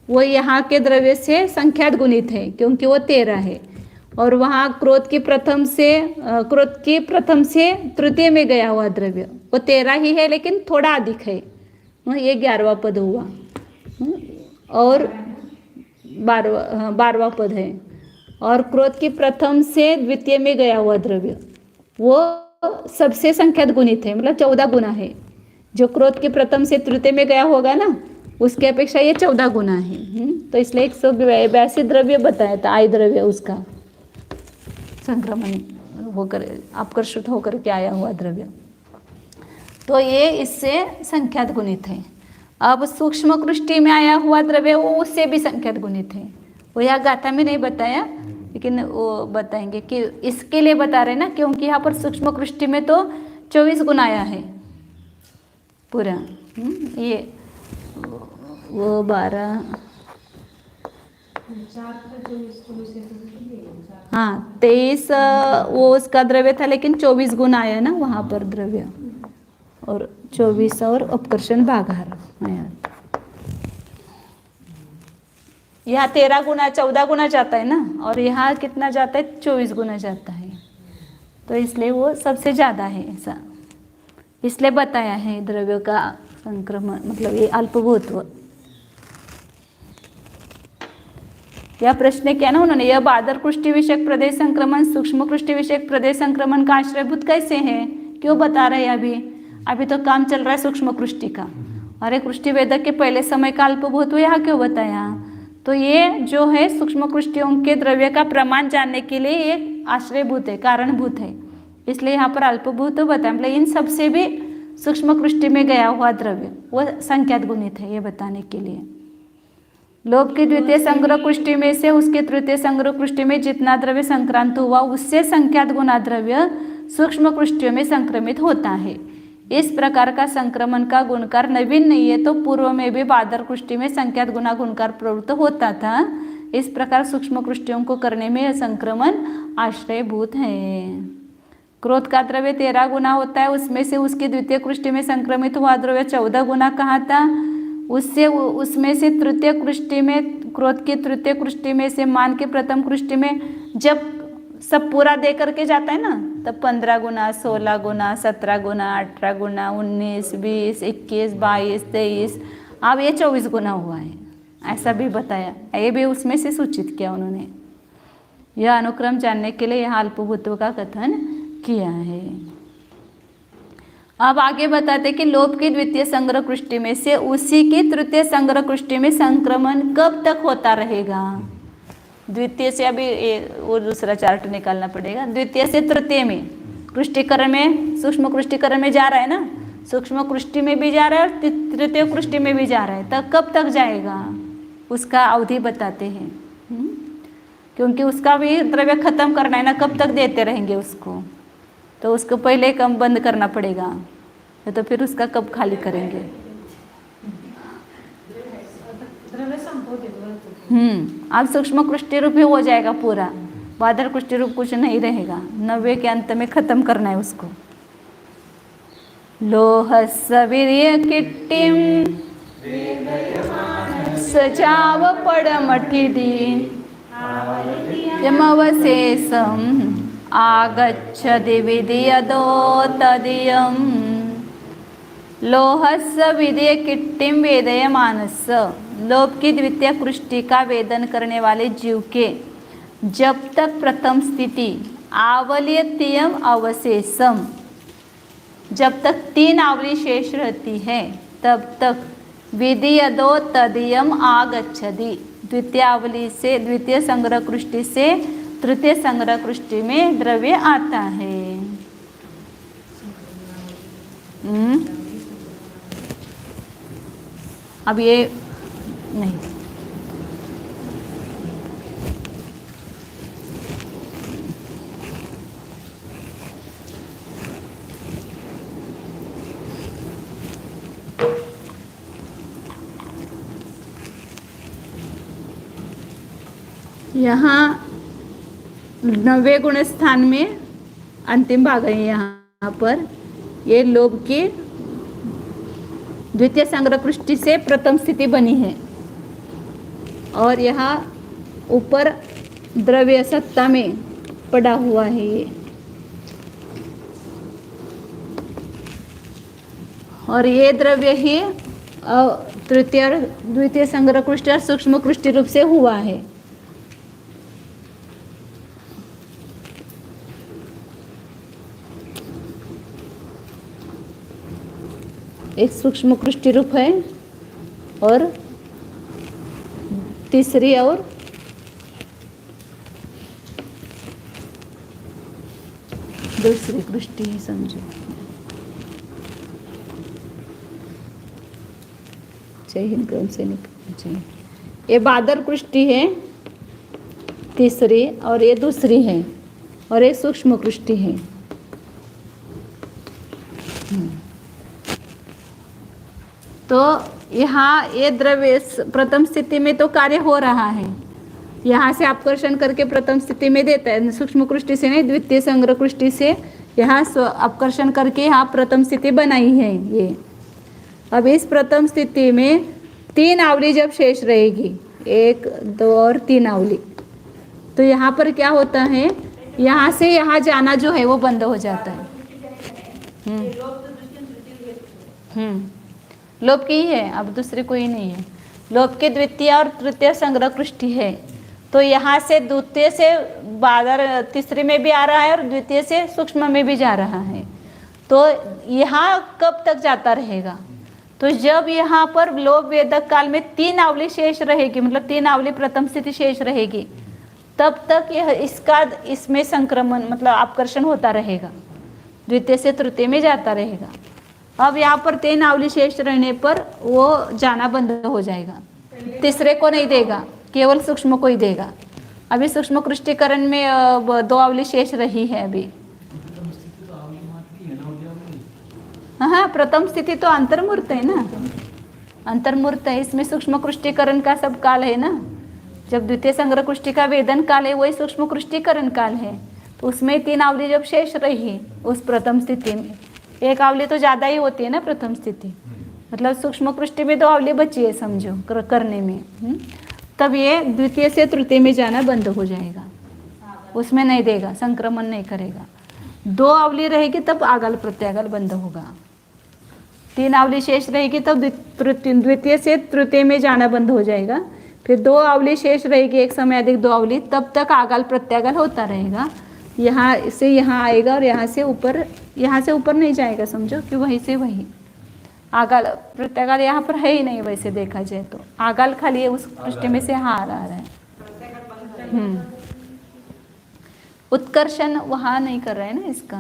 वो यहाँ के द्रव्य से संख्यात गुणित है क्योंकि वो 13 है। और वहाँ क्रोध की प्रथम से तृतीय में गया हुआ द्रव्य वो 13 ही है लेकिन थोड़ा अधिक है, ये 11वां पद हुआ। और 12वां पद है। और क्रोध की प्रथम से द्वितीय में गया हुआ द्रव्य वो सबसे संख्यात गुणित है, मतलब 14 गुना है। जो क्रोध के प्रथम से तृतीय में गया होगा ना उसकी अपेक्षा ये 14 गुना है। तो इसलिए 182 द्रव्य बताया था, आई द्रव्य उसका संक्रमण होकर अपकर्षित होकर के आया हुआ द्रव्य। तो ये इससे संख्यात गुणित है। अब सूक्ष्म कृष्टि में आया हुआ द्रव्य वो उससे भी संख्यात गुणित है, वो यहाँ गाथा में नहीं बताया लेकिन वो बताएंगे कि इसके लिए बता रहे ना क्योंकि यहाँ पर सूक्ष्म कृष्टि में तो 24 गुना आया है पूरा। ये वो 12 हाँ 23 वो उसका द्रव्य था लेकिन 24 गुना आया ना वहाँ पर द्रव्य, और 24 और अपकर्षण भागार आया। यहाँ 13 गुना 14 गुना जाता है ना और यहाँ कितना जाता है? 24 गुना जाता है। तो इसलिए वो सबसे ज़्यादा है ऐसा, इसलिए बताया है द्रव्य का संक्रमण, मतलब ये अल्पभूत्व। यह प्रश्न क्या ना उन्होंने, यह बादर कृष्टि विषयक प्रदेश संक्रमण सूक्ष्म कृष्टि विषयक प्रदेश संक्रमण का आश्रयभूत कैसे है? क्यों बता रहे हैं? अभी तो काम चल रहा है सूक्ष्म कृष्टि का, अरे कृष्टि वेदक के पहले समय का अल्पभूत्व यहाँ क्यों बताया? तो ये जो है सूक्ष्म कृष्टियों के द्रव्य का प्रमाण जानने के लिए एक आश्रयभूत है, कारणभूत है, इसलिए यहाँ पर अल्पभूत बताया, मतलब इन सबसे भी सूक्ष्म कृष्टि में गया हुआ द्रव्य वो संख्यात गुणित है, ये बताने के लिए। लोभ की द्वितीय संग्रह कृष्टि में से उसके तृतीय संग्रह कृष्टि में जितना द्रव्य संक्रांत हुआ उससे संख्यात गुना द्रव्य सूक्ष्म कृष्टियों में संक्रमित होता है। इस प्रकार का संक्रमण का गुणकार नवीन नहीं है, तो पूर्व में भी बादर कृष्टि में संख्यात गुना गुणकार प्रवृत्त होता था। इस प्रकार सूक्ष्म कृष्टियों को करने में संक्रमण आश्रयभूत है। क्रोध का द्रव्य 13 गुना होता है, उसमें से उसकी द्वितीय कृष्टि में संक्रमित हुआ द्रव्य 14 गुना कहा था। उसमें से तृतीय कृष्टि में, क्रोध की तृतीय कृष्टि में से मान के प्रथम कृष्टि में जब सब पूरा दे करके जाता है ना, तब 15 गुना, 16 गुना, 17 गुना, 18 गुना, 19, 20, 21, 22, 23, अब ये 24 गुना हुआ है, ऐसा भी बताया। ये भी उसमें से सूचित किया उन्होंने। यह अनुक्रम जानने के लिए यहाँ अल्पभूतों का कथन किया है। अब आगे बताते कि लोभ की द्वितीय संग्रह कृष्टि में से उसी की तृतीय संग्रह कृष्टि में संक्रमण कब तक होता रहेगा। द्वितीय से अभी वो दूसरा चार्ट निकालना पड़ेगा। द्वितीय से तृतीय में कृष्टिकरण में, सूक्ष्म कृष्टिकरण में जा रहा है ना, सूक्ष्म कृष्टि में भी जा रहा है और तृतीय कृष्टि में भी जा रहा है, तब कब तक जाएगा उसका अवधि बताते हैं। क्योंकि उसका भी द्रव्य खत्म करना है ना, कब तक देते रहेंगे उसको, तो उसको पहले कम बंद करना पड़ेगा, तो फिर उसका कब खाली करेंगे। अब सूक्ष्म कृष्टि रूप ही हो जाएगा पूरा, बादर कृष्टि रूप कुछ नहीं रहेगा, 90 के अंत में खत्म करना है उसको। लोहस्य वीर्य किट्टिम सजाव पडमठिदि यमवशेषम आगच्छति विधियदो तदीयम्। लोहस्य विधेय किट्टिम वेदयमानस्य, लोभ की द्वितीय कृष्टि का वेदन करने वाले जीव के जब तक प्रथम स्थिति आवलियत्यम अवशेषम, जब तक 3 आवली शेष रहती है तब तक विधियदो तदीयम आगच्छति, द्वितीय आवली से, द्वितीय संग्रह कृष्टि से तृतीय संग्रह कृष्टि में द्रव्य आता है। अब ये नहीं, यहाँ 90 गुण स्थान में अंतिम भाग है। यहाँ पर ये लोभ की द्वितीय संग्रह कृष्टि से प्रथम स्थिति बनी है, और यहाँ ऊपर द्रव्य सत्ता में पड़ा हुआ है ये, और ये द्रव्य ही तृतीय द्वितीय संग्रह कृष्टि और सूक्ष्म कृष्टि रूप से हुआ है। एक सूक्ष्म कृष्टि रूप है और तीसरी और दूसरी कृष्टि है, समझो। जय हिंद, क्रम से निकलना चाहिए। ये बादर कृष्टि है तीसरी, और ये दूसरी है, और ये सूक्ष्म कृष्टि है। तो यहाँ ये द्रव्य प्रथम स्थिति में तो कार्य हो रहा है, यहाँ से अपकर्षण करके प्रथम स्थिति में देता है, सूक्ष्म कृष्टि से नहीं, द्वितीय संग्रह कृष्टि से यहाँ अपकर्षण करके यहाँ प्रथम स्थिति बनाई है ये। अब इस प्रथम स्थिति में 3 आवली जब शेष रहेगी, 1, 2 और 3 आवली, तो यहाँ पर क्या होता है, यहाँ से यहाँ जाना जो है वो बंद हो जाता है। लोभ की ही है, अब दूसरी कोई नहीं है। लोभ की द्वितीय और तृतीय संग्रह कृष्टि है, तो यहाँ से द्वितीय से बादर तीसरी में भी आ रहा है और द्वितीय से सूक्ष्म में भी जा रहा है। तो यहाँ कब तक जाता रहेगा, तो जब यहाँ पर लोभ वेदक काल में 3 आवली शेष रहेगी, मतलब 3 आवली प्रथम स्थिति शेष रहेगी, तब तक यह इसका इसमें संक्रमण मतलब आकर्षण होता रहेगा, द्वितीय से तृतीय में जाता रहेगा। अब यहाँ पर 3 आवली शेष रहने पर वो जाना बंद हो जाएगा, तीसरे को नहीं देगा, केवल सूक्ष्म को ही देगा। अभी सूक्ष्म कृष्टिकरण में 2 आवली शेष रही है अभी। हाँ, प्रथम स्थिति तो अंतर्मूर्त है ना, अंतर्मूर्त है, इसमें सूक्ष्म कृष्टिकरण का सब काल है ना। जब द्वितीय संग्रह कृष्टि का वेदन काल है वही सूक्ष्म कृष्टिकरण काल है, तो उसमें 3 आवली जब शेष रही उस प्रथम स्थिति में, 1 आवली तो ज़्यादा ही होती है ना प्रथम स्थिति, मतलब सूक्ष्म कृष्टि में 2 आवली बची है समझो करने में, तब ये द्वितीय से तृतीय में जाना बंद हो जाएगा, उसमें नहीं देगा, संक्रमण नहीं करेगा। 2 आवली रहेगी तब आगल प्रत्यागल बंद होगा, 3 आवली शेष रहेगी तब द्वितीय से तृतीय में जाना बंद हो जाएगा। फिर 2 आवली शेष रहेगी, एक समय अधिक 2 आवली, तब तक आगल प्रत्यागल होता रहेगा। यहाँ से यहाँ आएगा और यहाँ से ऊपर नहीं जाएगा समझो, कि वहीं से वहीं आगल प्रत्यागल यहाँ पर है ही नहीं वैसे देखा जाए तो, आगल खाली है उस पृष्ठ में से हार आ रहा है। उत्कर्षण वहाँ नहीं कर रहा है ना इसका।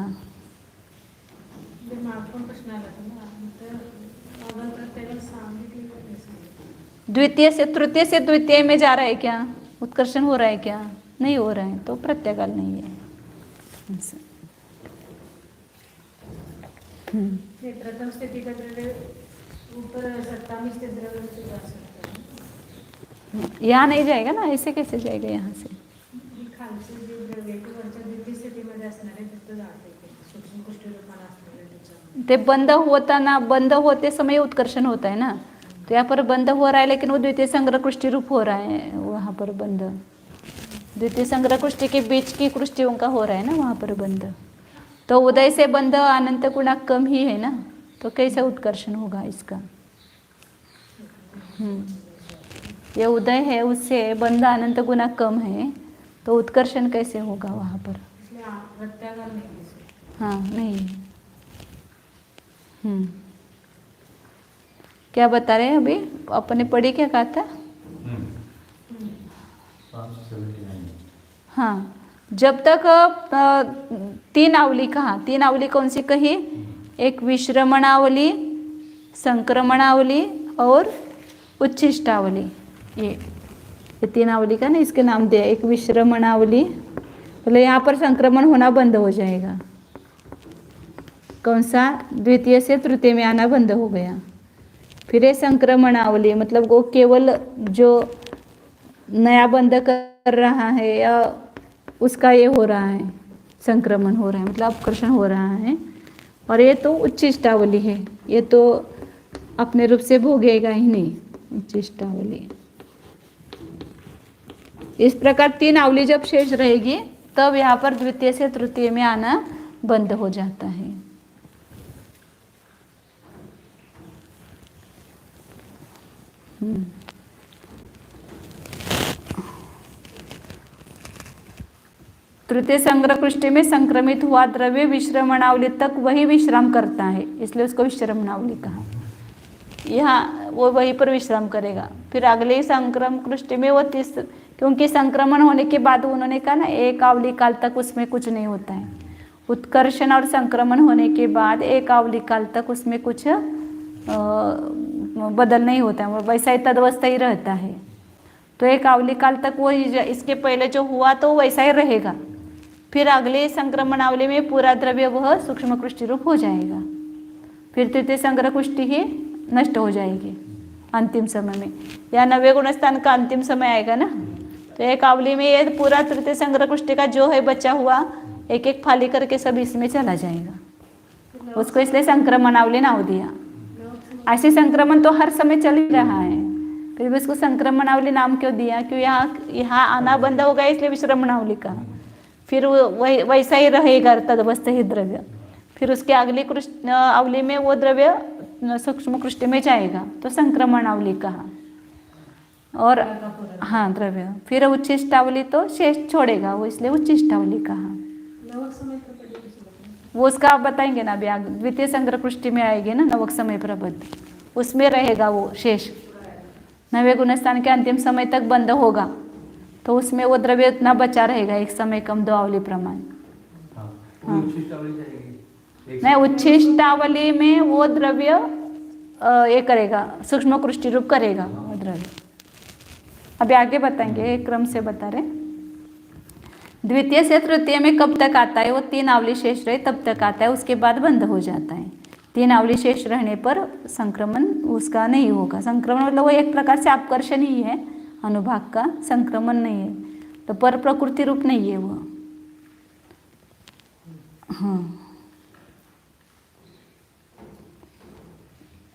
द्वितीय से तृतीय से द्वितीय में जा रहा है क्या, उत्कर्षण हो रहा है क्या, नहीं हो रहा है, तो प्रत्यागल नहीं है। प्रथम स्थिति का द्रव्य ऊपर 27 स्थिति द्रव्य से जा सकता है, यहाँ नहीं जाएगा ना, ऐसे कैसे जाएगा यहाँ से, खालचे जे द्रव्य आहे ते वरच्या द्वितीय स्थितीमध्ये असणारे तिथं जाते ते सूक्ष्म कृष्टी रूपाने असणारे त्याच्यामध्ये ते बंद होते समय उत्कर्षण होता है ना, तो यहाँ पर बंद हो रहा है, लेकिन वो द्वितीय संग्रह कृष्टि रूप हो रहा है वहाँ पर बंद, द्वितीय संग्रह कृष्टि के बीच की कृष्टियों का हो रहा है ना वहाँ पर बंद। तो उदय से बंद अनंत गुणा कम ही है ना, तो कैसे उत्कर्षण होगा इसका। ये उदय है उससे बंद अनंत गुना कम है, तो उत्कर्षण कैसे होगा वहाँ पर, हाँ नहीं। क्या बता रहे हैं अभी, अपने पढ़ी क्या कहा था। हाँ, जब तक 3 आवली कहा, 3 आवली कौन सी कही, एक विश्रमणावली, संक्रमणावली और उच्छिष्टावली, ये 3 आवली का ना इसके नाम दिया। एक विश्रमणावली, मतलब यहाँ पर संक्रमण होना बंद हो जाएगा, कौन सा, द्वितीय से तृतीय में आना बंद हो गया। फिर ये संक्रमणावली, मतलब वो केवल जो नया बंद कर रहा है या उसका ये हो रहा है, संक्रमण हो रहा है, मतलब अपकर्षण हो रहा है। और ये तो उच्छिष्टावली है, ये तो अपने रूप से भोगेगा ही नहीं, उच्छिष्टावली। इस प्रकार 3 आवली जब शेष रहेगी तब यहाँ पर द्वितीय से तृतीय में आना बंद हो जाता है। तृतीय संग्रह पृष्ठ में संक्रमित हुआ द्रव्य विश्रमणावली तक वही विश्राम करता है, इसलिए उसको विश्रमणावली कहा। यहाँ वो वहीं पर विश्राम करेगा। फिर अगले संक्रमण पृष्ठ में वो क्योंकि संक्रमण होने के बाद उन्होंने कहा ना 1 आवली काल तक उसमें कुछ नहीं होता है। उत्कर्षण और संक्रमण होने के बाद 1 आवली काल तक उसमें कुछ बदल नहीं होता है, वैसा ही तदवस्था ही रहता है। तो 1 आवली काल तक वो इसके पहले जो हुआ तो वैसा ही रहेगा। फिर अगले संक्रमणावली में पूरा द्रव्य वह सूक्ष्म कृष्टि रूप हो जाएगा। फिर तृतीय संग्रह कुष्टि ही नष्ट हो जाएगी अंतिम समय में, या 90 गुण स्थान का अंतिम समय आएगा ना, तो 1 आवली में ये पूरा तृतीय संग्रह कुष्टि का जो है बचा हुआ एक एक फाली करके सब इसमें चला जाएगा, उसको इसलिए संक्रमणावली नाम दिया। ऐसे संक्रमण तो हर समय चल ही रहा है, फिर भी उसको संक्रमणावली नाम क्यों दिया, क्यों यहाँ आना बंद हो गया इसलिए विश्रमणावली कहा। फिर वैसा ही रहेगा तदवस्थ ही द्रव्य, फिर उसके अगली अवली में वो द्रव्य सूक्ष्म कृष्टि में जाएगा तो संक्रमणावली कहा। और हाँ द्रव्य, फिर उच्छिष्टावली तो शेष छोड़ेगा वो, इसलिए उच्छिष्टावली कहा। वो उसका आप बताएंगे ना अभी आगे, द्वितीय संग्रह कृष्टि में आएगी ना नवक समय प्रबद्ध, उसमें रहेगा वो शेष। 9वें गुणस्थान के अंतिम समय तक बंद होगा तो उसमें वो द्रव्य उतना बचा रहेगा एक समय कम 2 आवली प्रमाण। हाँ, वो उच्छिष्टावली जाएगी। नहीं, उच्छिष्टावली में वो द्रव्य ये करेगा, सूक्ष्म कृष्टि रूप करेगा वो द्रव्य। अभी आगे बताएंगे, एक क्रम से बता रहे। द्वितीय से तृतीय में कब तक आता है? वो 3 आवली शेष रहे तब तक आता है, उसके बाद बंद हो जाता है। 3 आवली शेष रहने पर संक्रमण उसका नहीं होगा। संक्रमण मतलब वो एक प्रकार से अपकर्षण ही है, अनुभाग का, संक्रमण नहीं है। तो पर प्रकृति रूप नहीं है वो। हाँ,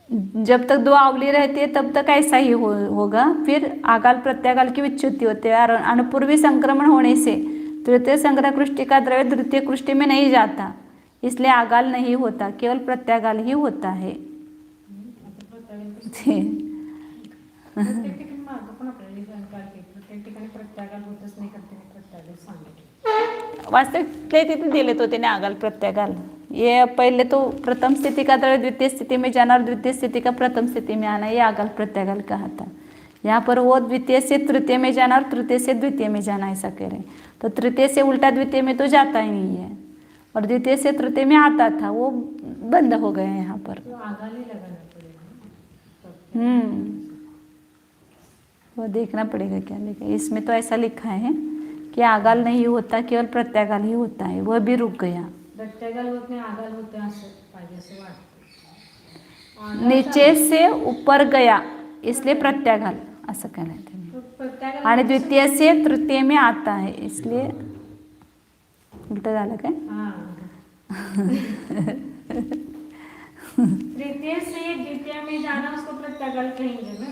जब तक 2 आवली रहती है तब तक ऐसा ही होगा। फिर आगाल प्रत्यागाल की विच्युति होती है और अनुपूर्वी संक्रमण होने से तृतीय संग्रह कृष्टि का द्रव्य द्वितीय कृष्टि में नहीं जाता, इसलिए आगाल नहीं होता, केवल प्रत्यागाल ही होता है। प्रत्येक ठिकाणी मार्ग पण आपल्याला शंका आहे. प्रत्येक ठिकाणी प्रत्यागाल होतच नाही करते प्रत्यागाल सांगितले. वास्तविक तिथे दिले तो त्याने आगाल प्रत्यागाल। ये पहले तो प्रथम स्थिति का द्रव्य द्वितीय स्थिति में जाना और द्वितीय स्थिति का प्रथम स्थिति में आना, ये आगाल प्रत्यागाल कहा था। यहाँ पर वो द्वितीय से तृतीय में जाना और तृतीय से द्वितीय में जाना ऐसा कह रहे हैं। तो तृतीय से उल्टा द्वितीय में तो जाता ही नहीं है और द्वितीय से तृतीय में आता था, वो बंद हो गए यहाँ पर। तो आगाल ही लगाना पड़ेगा। वो देखना पड़ेगा क्या लिखा है इसमें। तो ऐसा लिखा है कि आगाल नहीं होता, केवल प्रत्यागाल ही होता है, वह भी रुक गया। प्रत्यागाल होत नाही, आगाल होते असं पाहिजे असं वाटतं. नीचे से ऊपर गया इसलिए प्रत्यागाल असं कहते हैं। प्रत्यागाल आणि द्वितीय से तृतीय में आता है इसलिए उलट झालं काय? तृतीय से द्वितीय में जाना उसको प्रत्यागाल कहेंगे ना,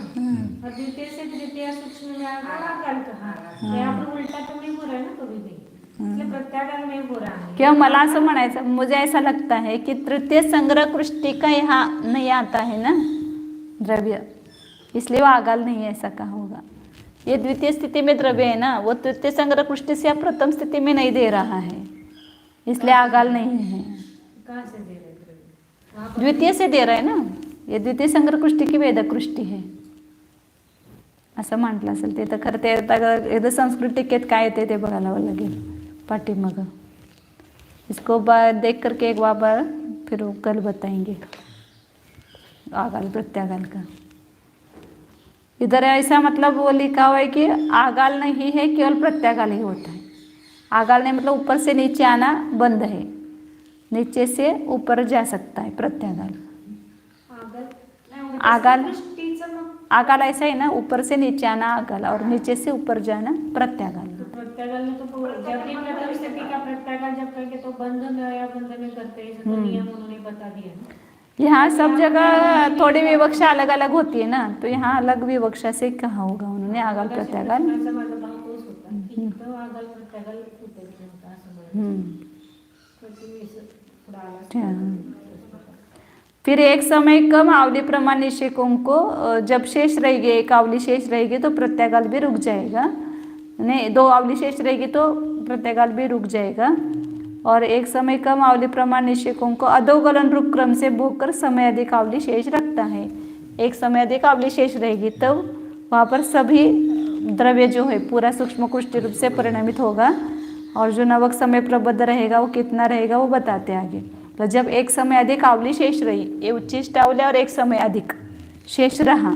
और द्वितीय से तृतीय सूक्ष्म में आगाल कहा. यहाँ पर उल्टा तो नहीं हो रहा है ना कभी भी, इसलिए प्रत्यागाल नहीं हो रहा है. किंवा मला असं म्हणायचं, मुझे ऐसा लगता है कि तृतीय संग्रह कृष्टि का यहाँ नहीं आता है ना द्रव्य, इसलिए वो आगाल नहीं है ऐसा कहा होगा। ये द्वितीय स्थिति में द्रव्य है ना, वो तृतीय संग्रह कृष्टि से प्रथम स्थिति में नहीं दे रहा है, इसलिए आगाल नहीं है। कहाँ से दे रहे द्रव्य? द्वितीय से दे रहा है ना, ये द्वितीय संग्रह कृष्टि की वेदकृष्टी है असं म्हटलं असेल ते. तर खरं ते एकदा संस्कृत टिकेत काय येते ते बघायला लागेल पाठीमागं. इसको देख करके एक बार फिर कल बताएंगे आगाल प्रत्यागाल का। इधर ऐसा मतलब वो लिखा हुआ है कि आगाल नहीं है, केवल प्रत्यागाल ही होता है। आगाल नहीं मतलब ऊपर से नीचे आना बंद है, नीचे से ऊपर जा सकता है प्रत्यागाल। आगाल आगाल ऐसा है ना, ऊपर से नीचे आना आगाल और नीचे से ऊपर जाना प्रत्यागाल। प्रत्यागाल में तो जब भी प्रथम स्थिति का प्रत्यागाल जब करके तो बंधन या बंधन में करते हैं, तो नियम उन्होंने बता दिया ना। यहाँ सब जगह थोड़ी विवक्षा अलग अलग होती है ना, तो यहाँ अलग विवक्षा से कहा होगा उन्होंने आगाल प्रत्यागाल। माझा भाव तोच होता की इथं आगाल प्रत्यागाल होते असं म्हणायचं. तर तुम्ही असं पुढं आला. फिर एक समय कम आवली प्रमाण निषेकों को जब शेष रहेगी, एक आवली शेष रहेगी तो प्रत्यागाल भी रुक जाएगा, नहीं 2 आवली शेष रहेगी तो प्रत्यागाल भी रुक जाएगा। और एक समय कम आवली प्रमाण निषेकों को अधोगलन रूप क्रम से भोग कर समय अधिक आवली शेष रखता है। एक समय अधिक आवली शेष रहेगी तब वहाँ पर सभी द्रव्य जो है पूरा सूक्ष्म कुष्ठी रूप से परिणमित होगा, और जो नवक समय प्रबद्ध रहेगा वो कितना रहेगा वो बताते आगे। तो जब एक समय अधिक आवली शेष रही, ये उच्चिष्ट आवली और एक समय अधिक शेष रहा,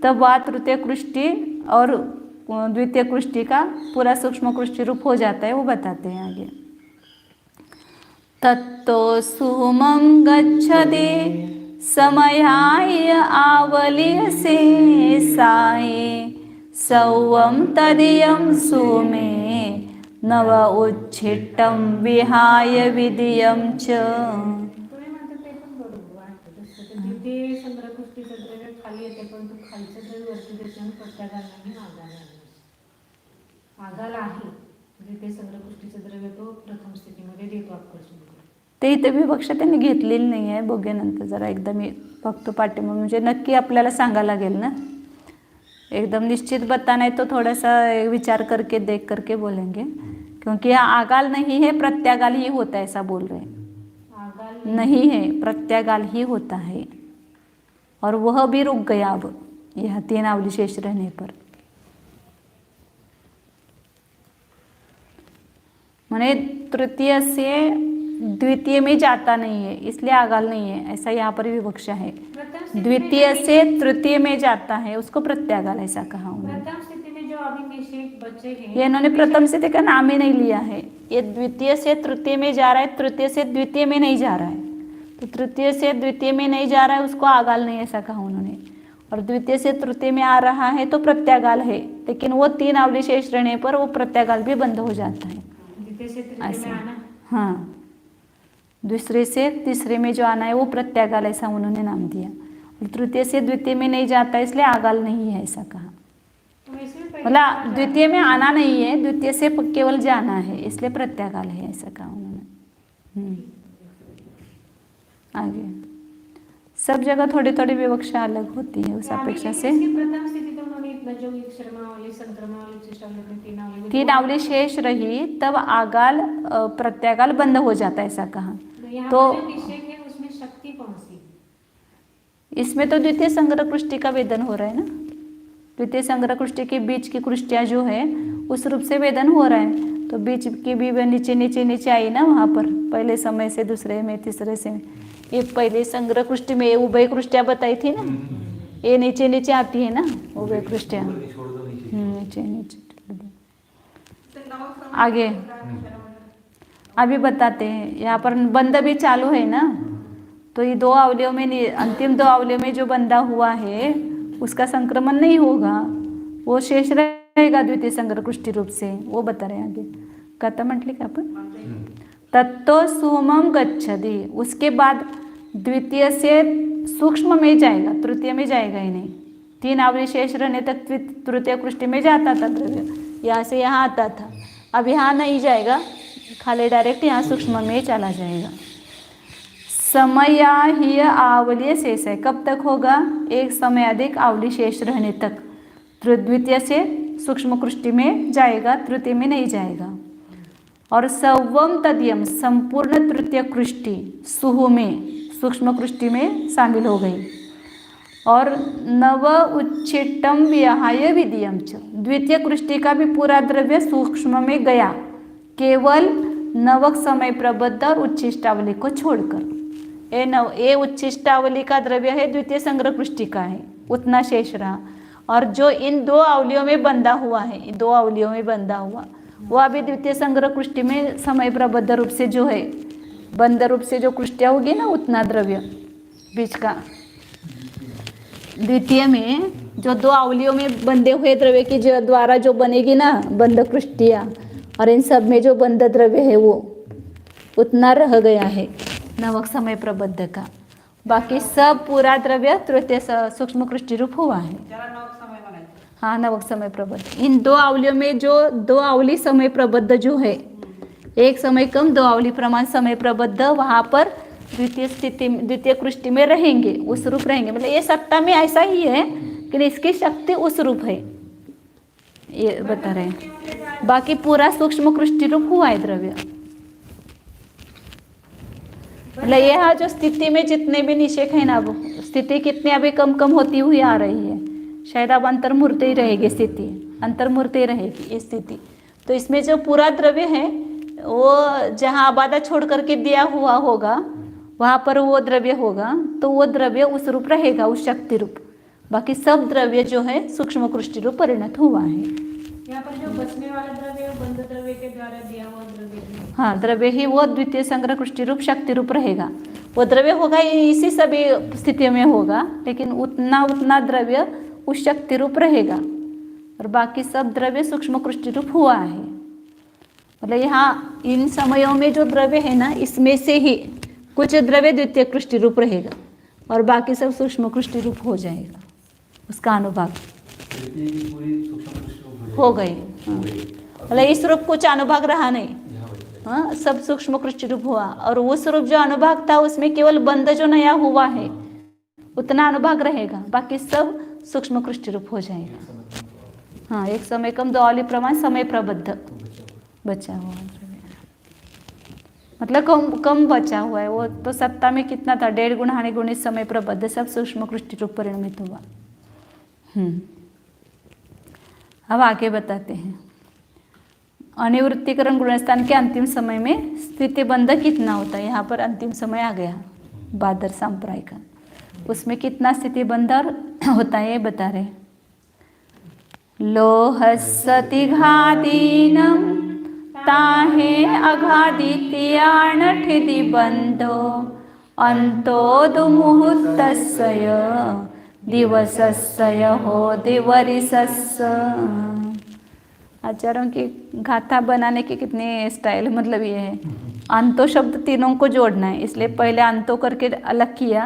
तब वह तृतीय कृष्टि और द्वितीय कृष्टि का पूरा सूक्ष्म कृष्टि रूप हो जाता है, वो बताते हैं आगे। तत्तो सुमं गच्छति समयाय आवलिय से साये सौवं तदियं सुमे नव उच्छिष्टं विहाय विधियं च. तुम्ही म्हणता ते पण बरोबर वाटतं. जसं द्वितीय संग्रह कृष्टीचं द्रव्य खाली येते, परंतु खालचं द्रव्य वरती देते आणि प्रत्यागाल नाही, आगाल आहे. आगाल आहे द्वितीय संग्रह कृष्टीचं द्रव्य तो प्रथम स्थितीमध्ये देतो अपकर्षण. ते इथे विवक्षा त्यांनी घेतलेली नाही आहे, बघूया नंतर जरा एकदा मी बघतो पाठीमागे, म्हणजे नक्की आपल्याला सांगायला लागेल ना. एकदम निश्चित बताना है तो थोड़ा सा विचार करके देख करके बोलेंगे, क्योंकि यहाँ आगाल नहीं है प्रत्यागाल ही होता है ऐसा बोल रहे हैं. आगाल नहीं है प्रत्यागाल ही होता है. और वह भी रुक गया अब यह 3 आवली शेष रहने पर। माने तृतीय से द्वितीय में जाता नहीं है, इसलिए आगाल नहीं है, ऐसा यहाँ पर विवक्षा है। द्वितीय से तृतीय में जाता है, उसको प्रत्यागाल ऐसा कहा उन्होंने। प्रथम स्थिति में जो अभी निषेध बच्चे हैं, ये इन्होंने प्रथम स्थिति का नाम ही नहीं लिया है। ये द्वितीय से तृतीय में जा रहा है, तृतीय से द्वितीय में नहीं जा रहा है। तो तृतीय से द्वितीय में नहीं जा रहा है, उसको आगाल नहीं ऐसा कहा उन्होंने। और द्वितीय से तृतीय में आ रहा है तो प्रत्यागाल है, लेकिन वो 3 आवली शेष रहने पर वो प्रत्यागाल भी बंद हो जाता है। द्वितीय से तृतीय में ऐसा, आना, हाँ, दूसरे से तीसरे में जो आना है वो प्रत्यागाल ऐसा उन्होंने नाम दिया। और तृतीय से द्वितीय में नहीं जाता इसलिए आगाल नहीं है ऐसा कहा। तो इसमें पहले मतलब द्वितीय में आना नहीं है, द्वितीय से केवल जाना है, इसलिए प्रत्यागाल है ऐसा कहा उन्होंने। आगे सब जगह थोड़ी थोड़ी विवक्षा अलग होती है उस अपेक्षा से। इसकी प्रथम स्थिति तो उन्होंने इतना जो शर्मावली, संक्रमणावली, चिष्टावली, 3 आवली शेष रही तब आगाल प्रत्यागाल बंद हो जाता है ऐसा कहा। तो तो निषेध है उसमें शक्ति कौन सी? इसमें तो द्वितीय संग्रह कृष्टि का वेदन हो रहा है ना। द्वितीय संग्रह कृष्टि के बीच की कृष्टियाँ जो है उस रूप से वेदन हो रहा है, तो बीच की भी नीचे नीचे नीचे आई ना वहाँ पर, पहले समय से दूसरे में तीसरे से। ये पहले संग्रह कृष्टि में उभय कृष्टियाँ बताई थी ना, ये नीचे नीचे आती है ना उभय कृष्टियाँ, नीचे नीचे। आगे अभी बताते हैं, यहाँ पर बंद भी चालू है ना, तो ये 2 आवलियों में अंतिम 2 आवलियों में जो बंदा हुआ है उसका संक्रमण नहीं होगा, वो शेष रहेगा द्वितीय संग्रह कृष्टि रूप से, वो बता रहे हैं आगे। कथा म्हटली का आपण तत्तो सुमम गच्छति, उसके बाद द्वितीय से सूक्ष्म में जाएगा, तृतीय में जाएगा ही नहीं। 3 आवली शेष रहने तक तृतीय कृष्टि में जाता था द्रव्य, यहाँ से यहाँ आता था, अब यहाँ नहीं जाएगा, खाली डायरेक्ट यहाँ सूक्ष्म में चला जाएगा। समयाहीय आवली शेष है, कब तक होगा? एक समय अधिक आवली शेष रहने तक द्वितीय से सूक्ष्म कृष्टि में जाएगा, तृतीय में नहीं जाएगा। और सवम तद्यम, संपूर्ण तृतीय कृष्टि सुहु में सूक्ष्म कृष्टि में शामिल हो गई। और नव उच्चिष्टम विहाय विधियम च, द्वितीय कृष्टि का भी पूरा द्रव्य सूक्ष्म में गया, केवल नवक समय प्रबद्ध और उच्चिष्टावली को छोड़कर। ये उच्चिष्टावली का द्रव्य है, द्वितीय संग्रह कृष्टि का है, उतना शेष रहा। और जो इन 2 आवलियों में बंधा हुआ है, इन 2 आवलियों में बंधा हुआ, वो अभी द्वितीय संग्रह कृष्टि में समय प्रबद्ध रूप से जो है, बंध रूप से जो कृष्टिया होगी ना, उतना द्रव्य बीच का। द्वितीय में जो 2 आवलियों में बंधे हुए द्रव्य की जो द्वारा जो बनेगी ना बंध कृष्टिया, और इन सब में जो बंध द्रव्य है वो उतना रह गया है नवक समय प्रबद्ध का। बाकी सब पूरा द्रव्य तृतीय सूक्ष्म कृष्टि रूप हुआ है। हाँ, नवक समय प्रबद्ध। इन 2 आवलियों में जो 2 आवली समय प्रबद्ध जो है, एक समय कम 2 आवली प्रमाण समय प्रबद्ध, वहाँ पर द्वितीय स्थिति द्वितीय कृष्टि में रहेंगे, उस रूप रहेंगे। मतलब ये सत्ता में ऐसा ही है कि इसकी शक्ति उस रूप है, ये बता रहे हैं। बाकी पूरा सूक्ष्म कृष्टि रूप हुआ है द्रव्य। मतलब यह जो स्थिति में जितने भी निषेक है ना, वो स्थिति कितनी अभी कम कम होती हुई आ रही है, शायद अब अंतर्मूर्त ही रहेगी स्थिति, अंतर्मूर्त ही रहेगी ये स्थिति। तो इसमें जो पूरा द्रव्य है वो जहाँ आबादा छोड़ करके दिया हुआ होगा वहाँ पर वो द्रव्य होगा, तो वो द्रव्य उस रूप रहेगा, उस शक्ति रूप। बाकी सब द्रव्य जो है सूक्ष्म कृष्टि रूप परिणत हुआ है। यहाँ पर जो बचने वाला द्रव्य बंध द्रव्य के द्वारा दिया हुआ द्रव्य, हाँ, द्रव्य ही वो द्वितीय संग्रह कृष्टि रूप शक्ति रूप रहेगा। वो द्रव्य होगा इसी सभी स्थितियों में होगा, लेकिन उतना द्रव्य उस शक्ति रूप रहेगा, और बाकी सब द्रव्य सूक्ष्म कृष्टि रूप हुआ है। मतलब यहाँ इन समयों में जो द्रव्य है ना, इसमें से ही कुछ द्रव्य द्वितीय कृष्टि रूप रहेगा और बाकी सब सूक्ष्म कृष्टि रूप हो जाएगा, उसका अनुभाग हो गए। मतलब इस रूप कुछ अनुभाग रहा नहीं, हाँ, सब सूक्ष्म कृष्टि रूप हुआ। और उस रूप जो अनुभाग था उसमें केवल बंध जो नया हुआ है उतना अनुभाग रहेगा, बाकी सब सूक्ष्म कृष्टि रूप हो जाएगा। हाँ, एक समय कम 2 आवली प्रमाण समय प्रबद्ध बचा हुआ। मतलब कम कम बचा हुआ है। वो तो सत्ता में कितना था, 1.5 गुण हानि गुणित समय प्रबद्ध, सब सूक्ष्म कृष्टि रूप परिणमित हुआ। अब आगे बताते हैं, अनिवृत्तिकरण गुणस्थान के अंतिम समय में स्थिति बंध कितना होता है। यहाँ पर अंतिम समय आ गया बादर सांप्राय का, उसमें कितना स्थिति बंध होता है ये बता रहे। लोहसति घादीनम ताहे अघादित्यानठिति बंधो अंतो दुमुहूर्तस्य दिवसस्य हो दिवरिसस्य। आचार्यों की गाथा बनाने के कितने स्टाइल, मतलब ये है अंतो शब्द तीनों को जोड़ना है, इसलिए पहले अंतो करके अलग किया।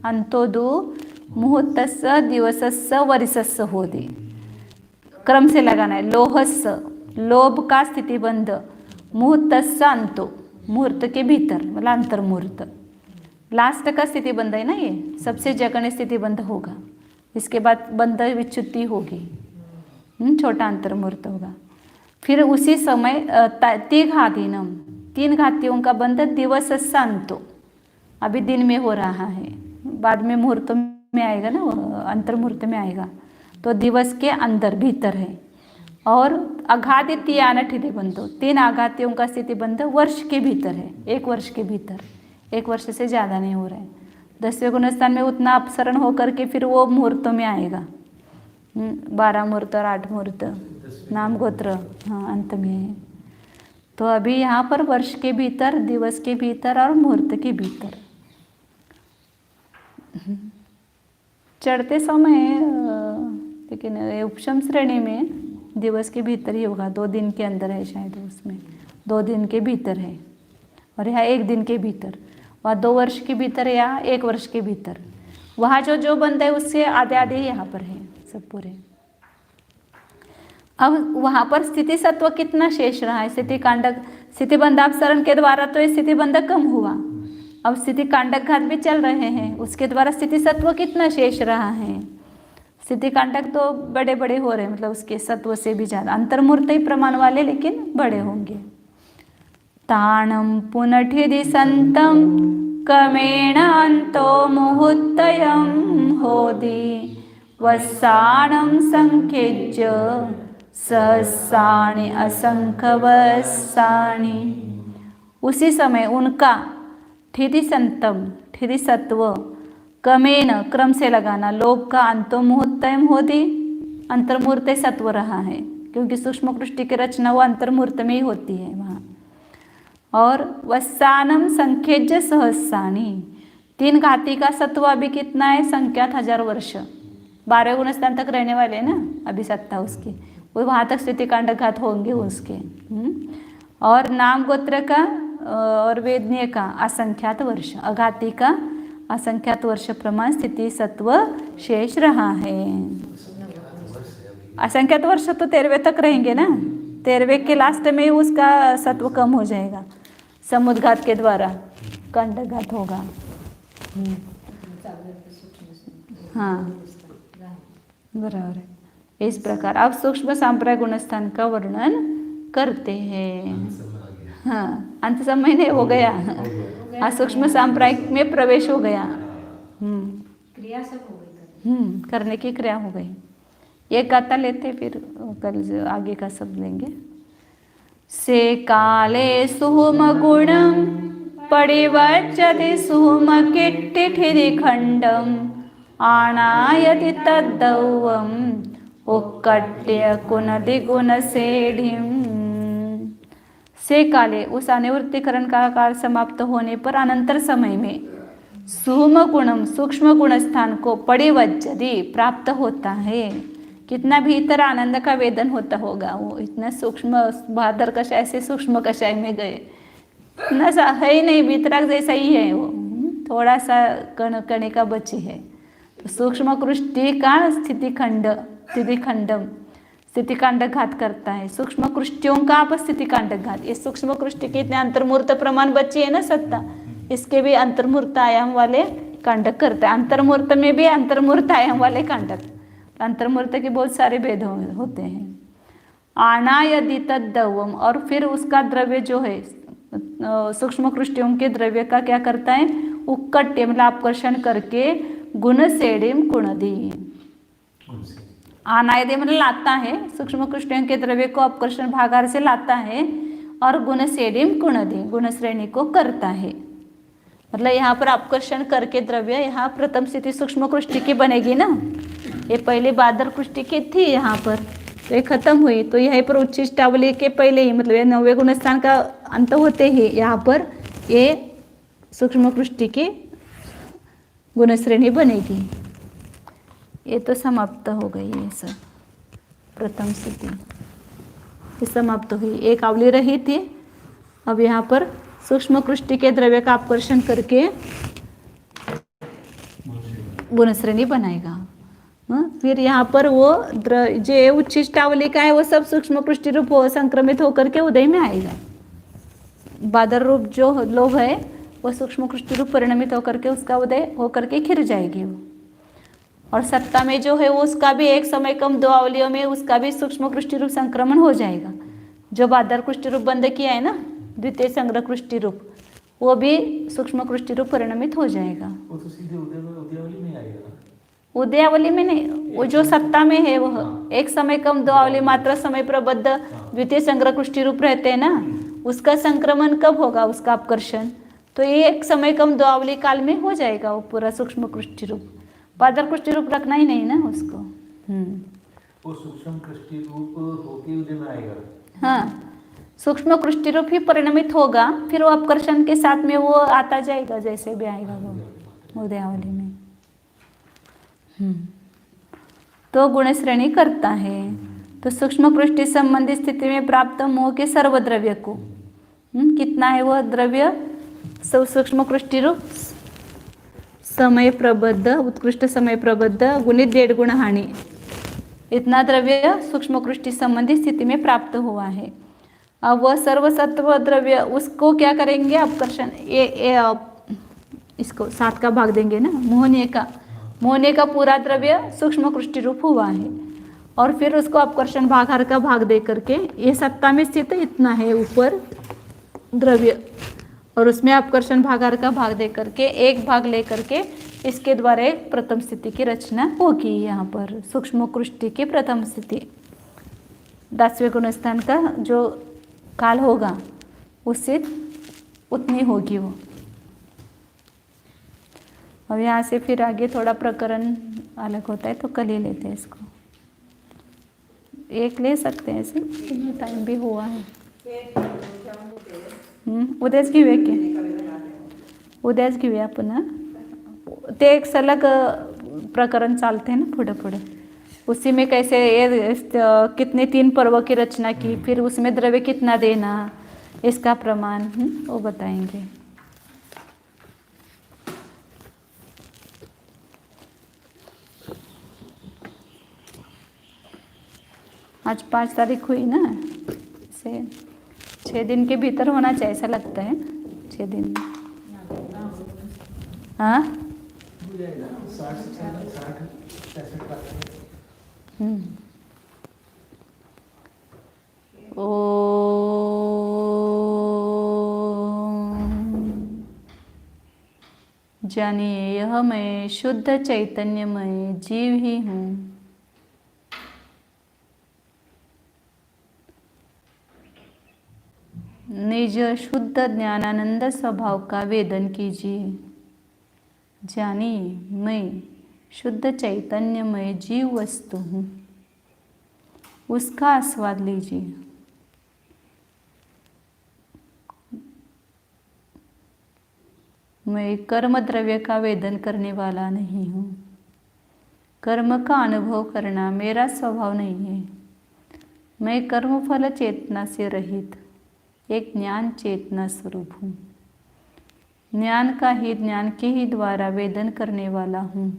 अंतो दु मुहूर्तस्य दिवसस्य वरिसस्य होदि, क्रम से लगाना है। लोहस्य लोभ का स्थिति बंध, मुहूर्तस्य अंतो मुहूर्त के भीतर मतलब अंतर मुहूर्त, लास्ट का स्थिति बंध है ना, ये सबसे जगह स्थिति बंध होगा, इसके बाद बंध विच्युति होगी, छोटा अंतर मुहूर्त होगा। फिर उसी समय तिघाधीनम, 3 घातियों का बंध दिवसस्य अंतो, अभी दिन में हो रहा है, बाद में मुहूर्त में आएगा ना, अंतर मुहूर्त में आएगा, तो दिवस के अंदर भीतर है। और अघादित्यानठिति बंधो, 3 आघातियों का स्थिति बंध वर्ष के भीतर है, 1 वर्ष के भीतर, 1 वर्ष से ज़्यादा नहीं हो रहा है। 10वें गुणस्थान में उतना अपसरण होकर के फिर वो मुहूर्तों में आएगा, 12 मुहूर्त और 8 मुहूर्त नाम गोत्र, हाँ अंत में है। तो अभी यहाँ पर वर्ष के भीतर, दिवस के भीतर और मुहूर्त के भीतर चढ़ते समय, लेकिन उपशम श्रेणी में दिवस के भीतर ही होगा, 2 दिन के अंदर है शायद, उसमें 2 दिन के भीतर है, और यहाँ 1 दिन के भीतर, वहाँ 2 वर्ष के भीतर या 1 वर्ष के भीतर, वहाँ जो बंध है उससे आधे आधे यहाँ पर है सब पूरे। अब वहाँ पर स्थिति सत्व कितना शेष रहा है, स्थिति कांडक स्थिति बंधापसरण के द्वारा तो स्थिति बंधक कम हुआ, अब स्थिति कांडक घात भी चल रहे हैं, उसके द्वारा स्थिति सत्व कितना शेष रहा है। स्थिति कांडक तो बड़े बड़े हो रहे हैं, मतलब उसके सत्व से भी ज़्यादा, अंतर्मूर्त ही प्रमाण वाले लेकिन बड़े होंगे। ताणम पुनठिधि संतम कमेण अंतो मुहूर्तयं होदि वस्साणं संखेज्य सहस्राणि असंख्य वस्साणि। उसी समय उनका ठिधि संतम, ठिधि सत्व, कमेन क्रम से लगाना, लोभ का अंतो मुहूर्तयं होदि, अंतर्मूर्त सत्व रहा है, क्योंकि सूक्ष्म कृष्टि की रचना वो अंतर्मूर्त में ही होती है वहाँ। और वस्सानम संख्यज्य सहस्राणि, 3 घाती का सत्व अभी कितना है, संख्यात 1000 वर्ष, 12 गुणस्थान तक रहने वाले हैं ना अभी सत्ता उसकी, वो वहाँ तक स्थिति कांडक घात होंगे उसके। और नाम गोत्र का और वेदनीय का असंख्यात वर्ष, अघाती का असंख्यात वर्ष प्रमाण स्थिति सत्व शेष रहा है। असंख्यात वर्ष तो 13वें तक रहेंगे ना, 13वें के लास्ट में उसका सत्व कम हो जाएगा, समुद्घात के द्वारा कांडघात होगा। हाँ बराबर है। इस प्रकार अब सूक्ष्म सांप्राय गुणस्थान का वर्णन करते हैं। हाँ अंत समय नहीं हो गया, हाँ सूक्ष्म सांप्रायिक में प्रवेश हो गया, क्रिया सब हो गई, करने की क्रिया हो गई। एक गाथा लेते फिर कल आगे का सब लेंगे। से काले सुहुम गुणम परिवर्जति सुहुम किट्टिठिधि खंडम आनायति तद्दौवम उक्कट्य कुनदि गुण सेढ़िम। से काले, उस अनिवृत्तिकरण का काल समाप्त होने पर अनंतर समय में सुहुम गुणम, सूक्ष्म गुण स्थान को परिवज्जति प्राप्त होता है। कितना भीतर आनंद का वेदन होता होगा, वो इतना सूक्ष्म बहादुर कषाय से सूक्ष्म कषाय में गए, इतना सा है ही नहीं, भीतराग जैसा ही है वो, थोड़ा सा कण कणिका बची है। तो सूक्ष्म कृष्टि का स्थिति कांडक घात करता है, सूक्ष्म कृष्टियों का स्थिति कांडक घात। ये सूक्ष्म कृष्टि के इतने अंतर्मूर्त प्रमाण बची है ना सत्ता, इसके भी अंतर्मूर्त आयाम वाले कांडक करता है। अंतर्मूर्त में भी अंतर्मूर्त आयाम वाले कांडक, अंतर्मूर्त के बहुत सारे भेद होते हैं। आना यदि तद्दवम, और फिर उसका द्रव्य जो है सूक्ष्म कृष्टियों के द्रव्य का क्या करता है, उक्कट्य मतलब आकर्षण करके गुण सेडिम कुणदी, उनसे आनायदे मतलब लाता है, सूक्ष्म कृष्टियों के द्रव्य को अपकर्षण भागार से लाता है और गुण सेडिम कुणदी गुण श्रेणी को करता है। मतलब यहाँ पर अपकर्षण करके द्रव्य, यहाँ प्रथम स्थिति सूक्ष्म कृष्टि की बनेगी ना, ये पहले बादर कृष्टि की थी यहाँ पर, तो ये खत्म हुई, तो यहाँ पर उच्छिष्टावली के पहले ही मतलब ये 9वें गुणस्थान का अंत होते ही यहाँ पर ये सूक्ष्म कृष्टि की गुण श्रेणी बनेगी। ये तो समाप्त हो गई है सब, प्रथम स्थिति ये समाप्त हुई, एक आवली रही थी, अब यहाँ पर सूक्ष्म कृष्टि के द्रव्य का आकर्षण करके गुण श्रेणी बनाएगा। फिर यहाँ पर वो जो उच्छिष्टावली का है वो सब सूक्ष्म कृष्टि रूप संक्रमित होकर के उदय में आएगा। बादर रूप जो लोभ है वो सूक्ष्म कृष्टि रूप परिणमित होकर के उसका उदय होकर के खिर जाएगी वो। और सत्ता में जो है वो उसका भी एक समय कम 2 अवलियों में उसका भी सूक्ष्म कृष्टि रूप संक्रमण हो जाएगा। जो बादर कृष्टि रूप बंद किया है ना, द्वितीय संग्रह कृष्टि रूप, वो भी सूक्ष्म कृष्टि रूप परिणमित हो जाएगा। वो तो सीधे उदयावली में आएगा, उदयावली में नहीं, वो जो सत्ता में है वह एक समय कम 2 अवली मात्रा समय प्रबद्ध द्वितीय संग्रह कृष्टि रूप रहते हैं ना, उसका संक्रमण कब होगा, उसका अपकर्षण, तो ये एक समय कम 2 अवली काल में हो जाएगा वो पूरा सूक्ष्म कृष्टि रूप। बादर कृष्टि रूप रखना ही नहीं ना उसको। वो सूक्ष्म कृष्टि रूप होके उदय में आएगा। हाँ, सूक्ष्म कृष्टि रूप ही परिणमित होगा, फिर वो अपकर्षण के साथ में वो आता जाएगा जैसे भी आएगा वो उदयावली में। तो गुण श्रेणी करता है। तो सूक्ष्म कृष्टि संबंधी स्थिति में प्राप्त मोह के सर्व द्रव्य को कितना है वह द्रव्य, सूक्ष्म कृष्टि रूप समय प्रबद्ध उत्कृष्ट समय प्रबद्ध गुणित 1.5 गुण हानि, इतना द्रव्य सूक्ष्म कृष्टि संबंधी स्थिति में प्राप्त हुआ है। अब वह सर्वसत्व द्रव्य उसको क्या करेंगे, अपकर्षण, ये इसको 7 का भाग देंगे ना, मोहनीय का पूरा द्रव्य सूक्ष्म कृष्टि रूप हुआ है, और फिर उसको अपकर्षण भागार का भाग दे करके ये सत्ता में स्थित इतना है ऊपर द्रव्य, और उसमें अपकर्षण भागार का भाग दे करके एक भाग ले करके इसके द्वारा एक प्रथम स्थिति की रचना होगी। यहाँ पर सूक्ष्म कृष्टि की प्रथम स्थिति 10वें गुणस्थान का जो काल होगा उससे उतनी होगी वो। अब यहाँ से फिर आगे थोड़ा प्रकरण अलग होता है तो कल ही लेते हैं इसको, एक ले सकते हैं ऐसे, टाइम भी हुआ है। उद्याच घेऊया की, उद्याच घेऊया पुन्हा, ते एक सलग प्रकरण चालते हैं ना पुढे पुढे, उसी में कैसे कितने 3 पर्व की रचना की, फिर उसमें द्रव्य कितना देना, इसका प्रमाण वो बताएंगे। आज 5 तारीख हुई ना, से 6 दिन के भीतर होना चाहिए ऐसा लगता है, 6 दिन। हाँ, ओ जानिए यह मैं शुद्ध चैतन्यमय जीव ही हूँ। निज शुद्ध ज्ञानानंद स्वभाव का वेदन कीजिए। जानिए मैं शुद्ध चैतन्यमय जीव वस्तु हूँ, उसका आस्वाद लीजिए। मैं कर्म द्रव्य का वेदन करने वाला नहीं हूँ, कर्म का अनुभव करना मेरा स्वभाव नहीं है। मैं कर्मफल चेतना से रहित एक ज्ञान चेतना स्वरूप हूँ, ज्ञान का ही ज्ञान के ही द्वारा वेदन करने वाला हूँ।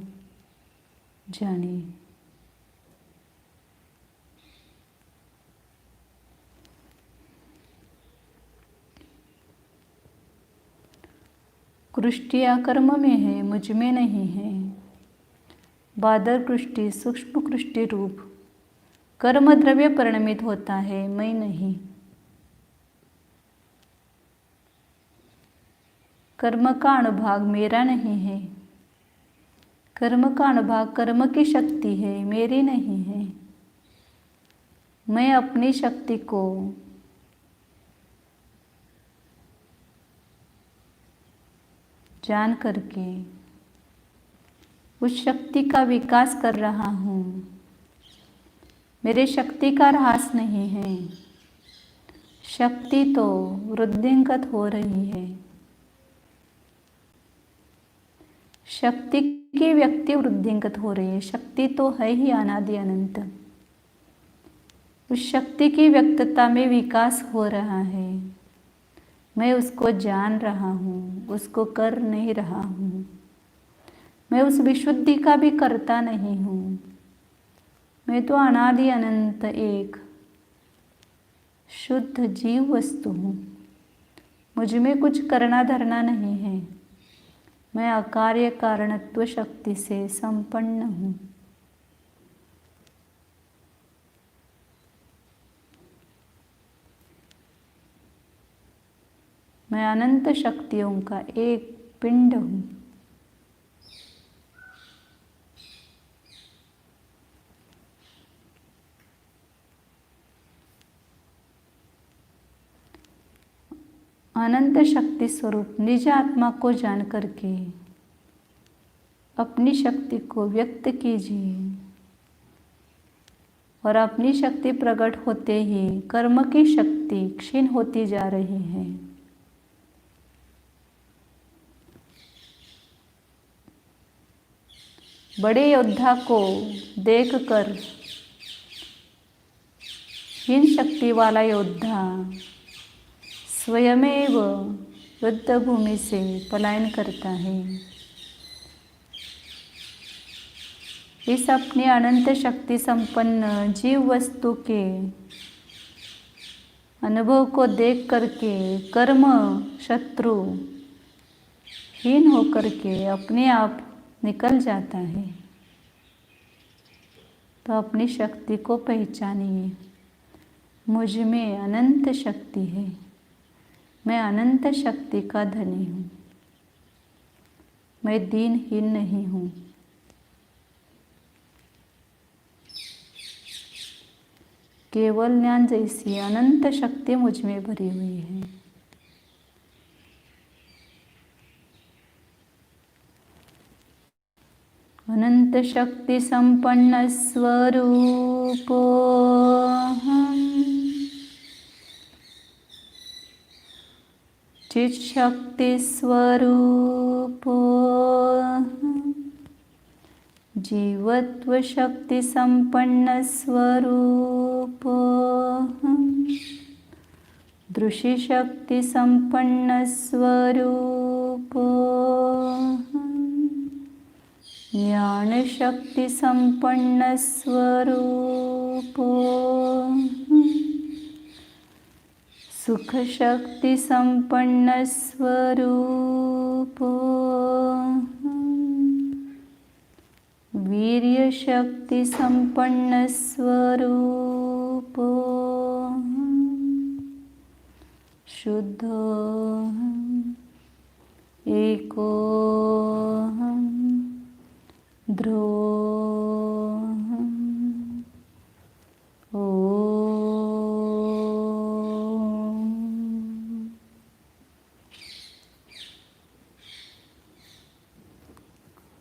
जानिए कृष्टिया कर्म में है, मुझ में नहीं है। बादर कृष्टि सूक्ष्म कृष्टि रूप कर्म द्रव्य परिणमित होता है, मैं नहीं। कर्म का अनुभाग मेरा नहीं है। कर्म का अनुभाग कर्म की शक्ति है, मेरी नहीं है। मैं अपनी शक्ति को जान करके उस शक्ति का विकास कर रहा हूँ। मेरे शक्ति का ह्रास नहीं है। शक्ति तो वृद्धिंगत हो रही है। शक्ति की व्यक्ति वृद्धिंगत हो रही है। शक्ति तो है ही अनादि अनंत। उस शक्ति की व्यक्तता में विकास हो रहा है। मैं उसको जान रहा हूँ, उसको कर नहीं रहा हूँ। मैं उस विशुद्धि का भी करता नहीं हूँ। मैं तो अनादि अनंत एक शुद्ध जीव वस्तु हूँ। मुझ में कुछ करना धरना नहीं है। मैं अकार्य कारणत्व शक्ति से संपन्न हूँ। मैं अनंत शक्तियों का एक पिंड हूँ। अनंत शक्ति स्वरूप निज आत्मा को जान करके अपनी शक्ति को व्यक्त कीजिए। और अपनी शक्ति प्रकट होते ही कर्म की शक्ति क्षीण होती जा रही है। बड़े योद्धा को देखकर हीन शक्ति वाला योद्धा स्वयमेव युद्ध भूमि से पलायन करता है। इस अपनी अनंत शक्ति संपन्न जीव वस्तु के अनुभव को देख करके कर्म शत्रु हीन होकर के अपने आप निकल जाता है। तो अपनी शक्ति को पहचानिए। मुझ में अनंत शक्ति है। मैं अनंत शक्ति का धनी हूँ। मैं दीनहीन नहीं हूँ। केवल ज्ञान जैसी अनंत शक्ति मुझ में भरी हुई है। अनंत शक्ति संपन्न स्वरूपो चित शक्ति स्वरूपो जीवत्व शक्ति संपन्न स्वरूपो दृश्य शक्ति संपन्न स्वरूपो ज्ञान शक्ति संपन्न स्वरूपो सुख शक्ति संपन्न स्वरूपो वीर्य शक्ति संपन्न स्वरूपो शुद्धो एको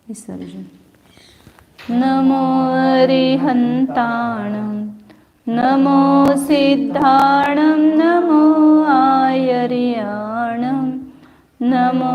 विसर्जन। नमो अरिहन्ताणं नमो सिद्धाणं नमो आयर्याणं नमो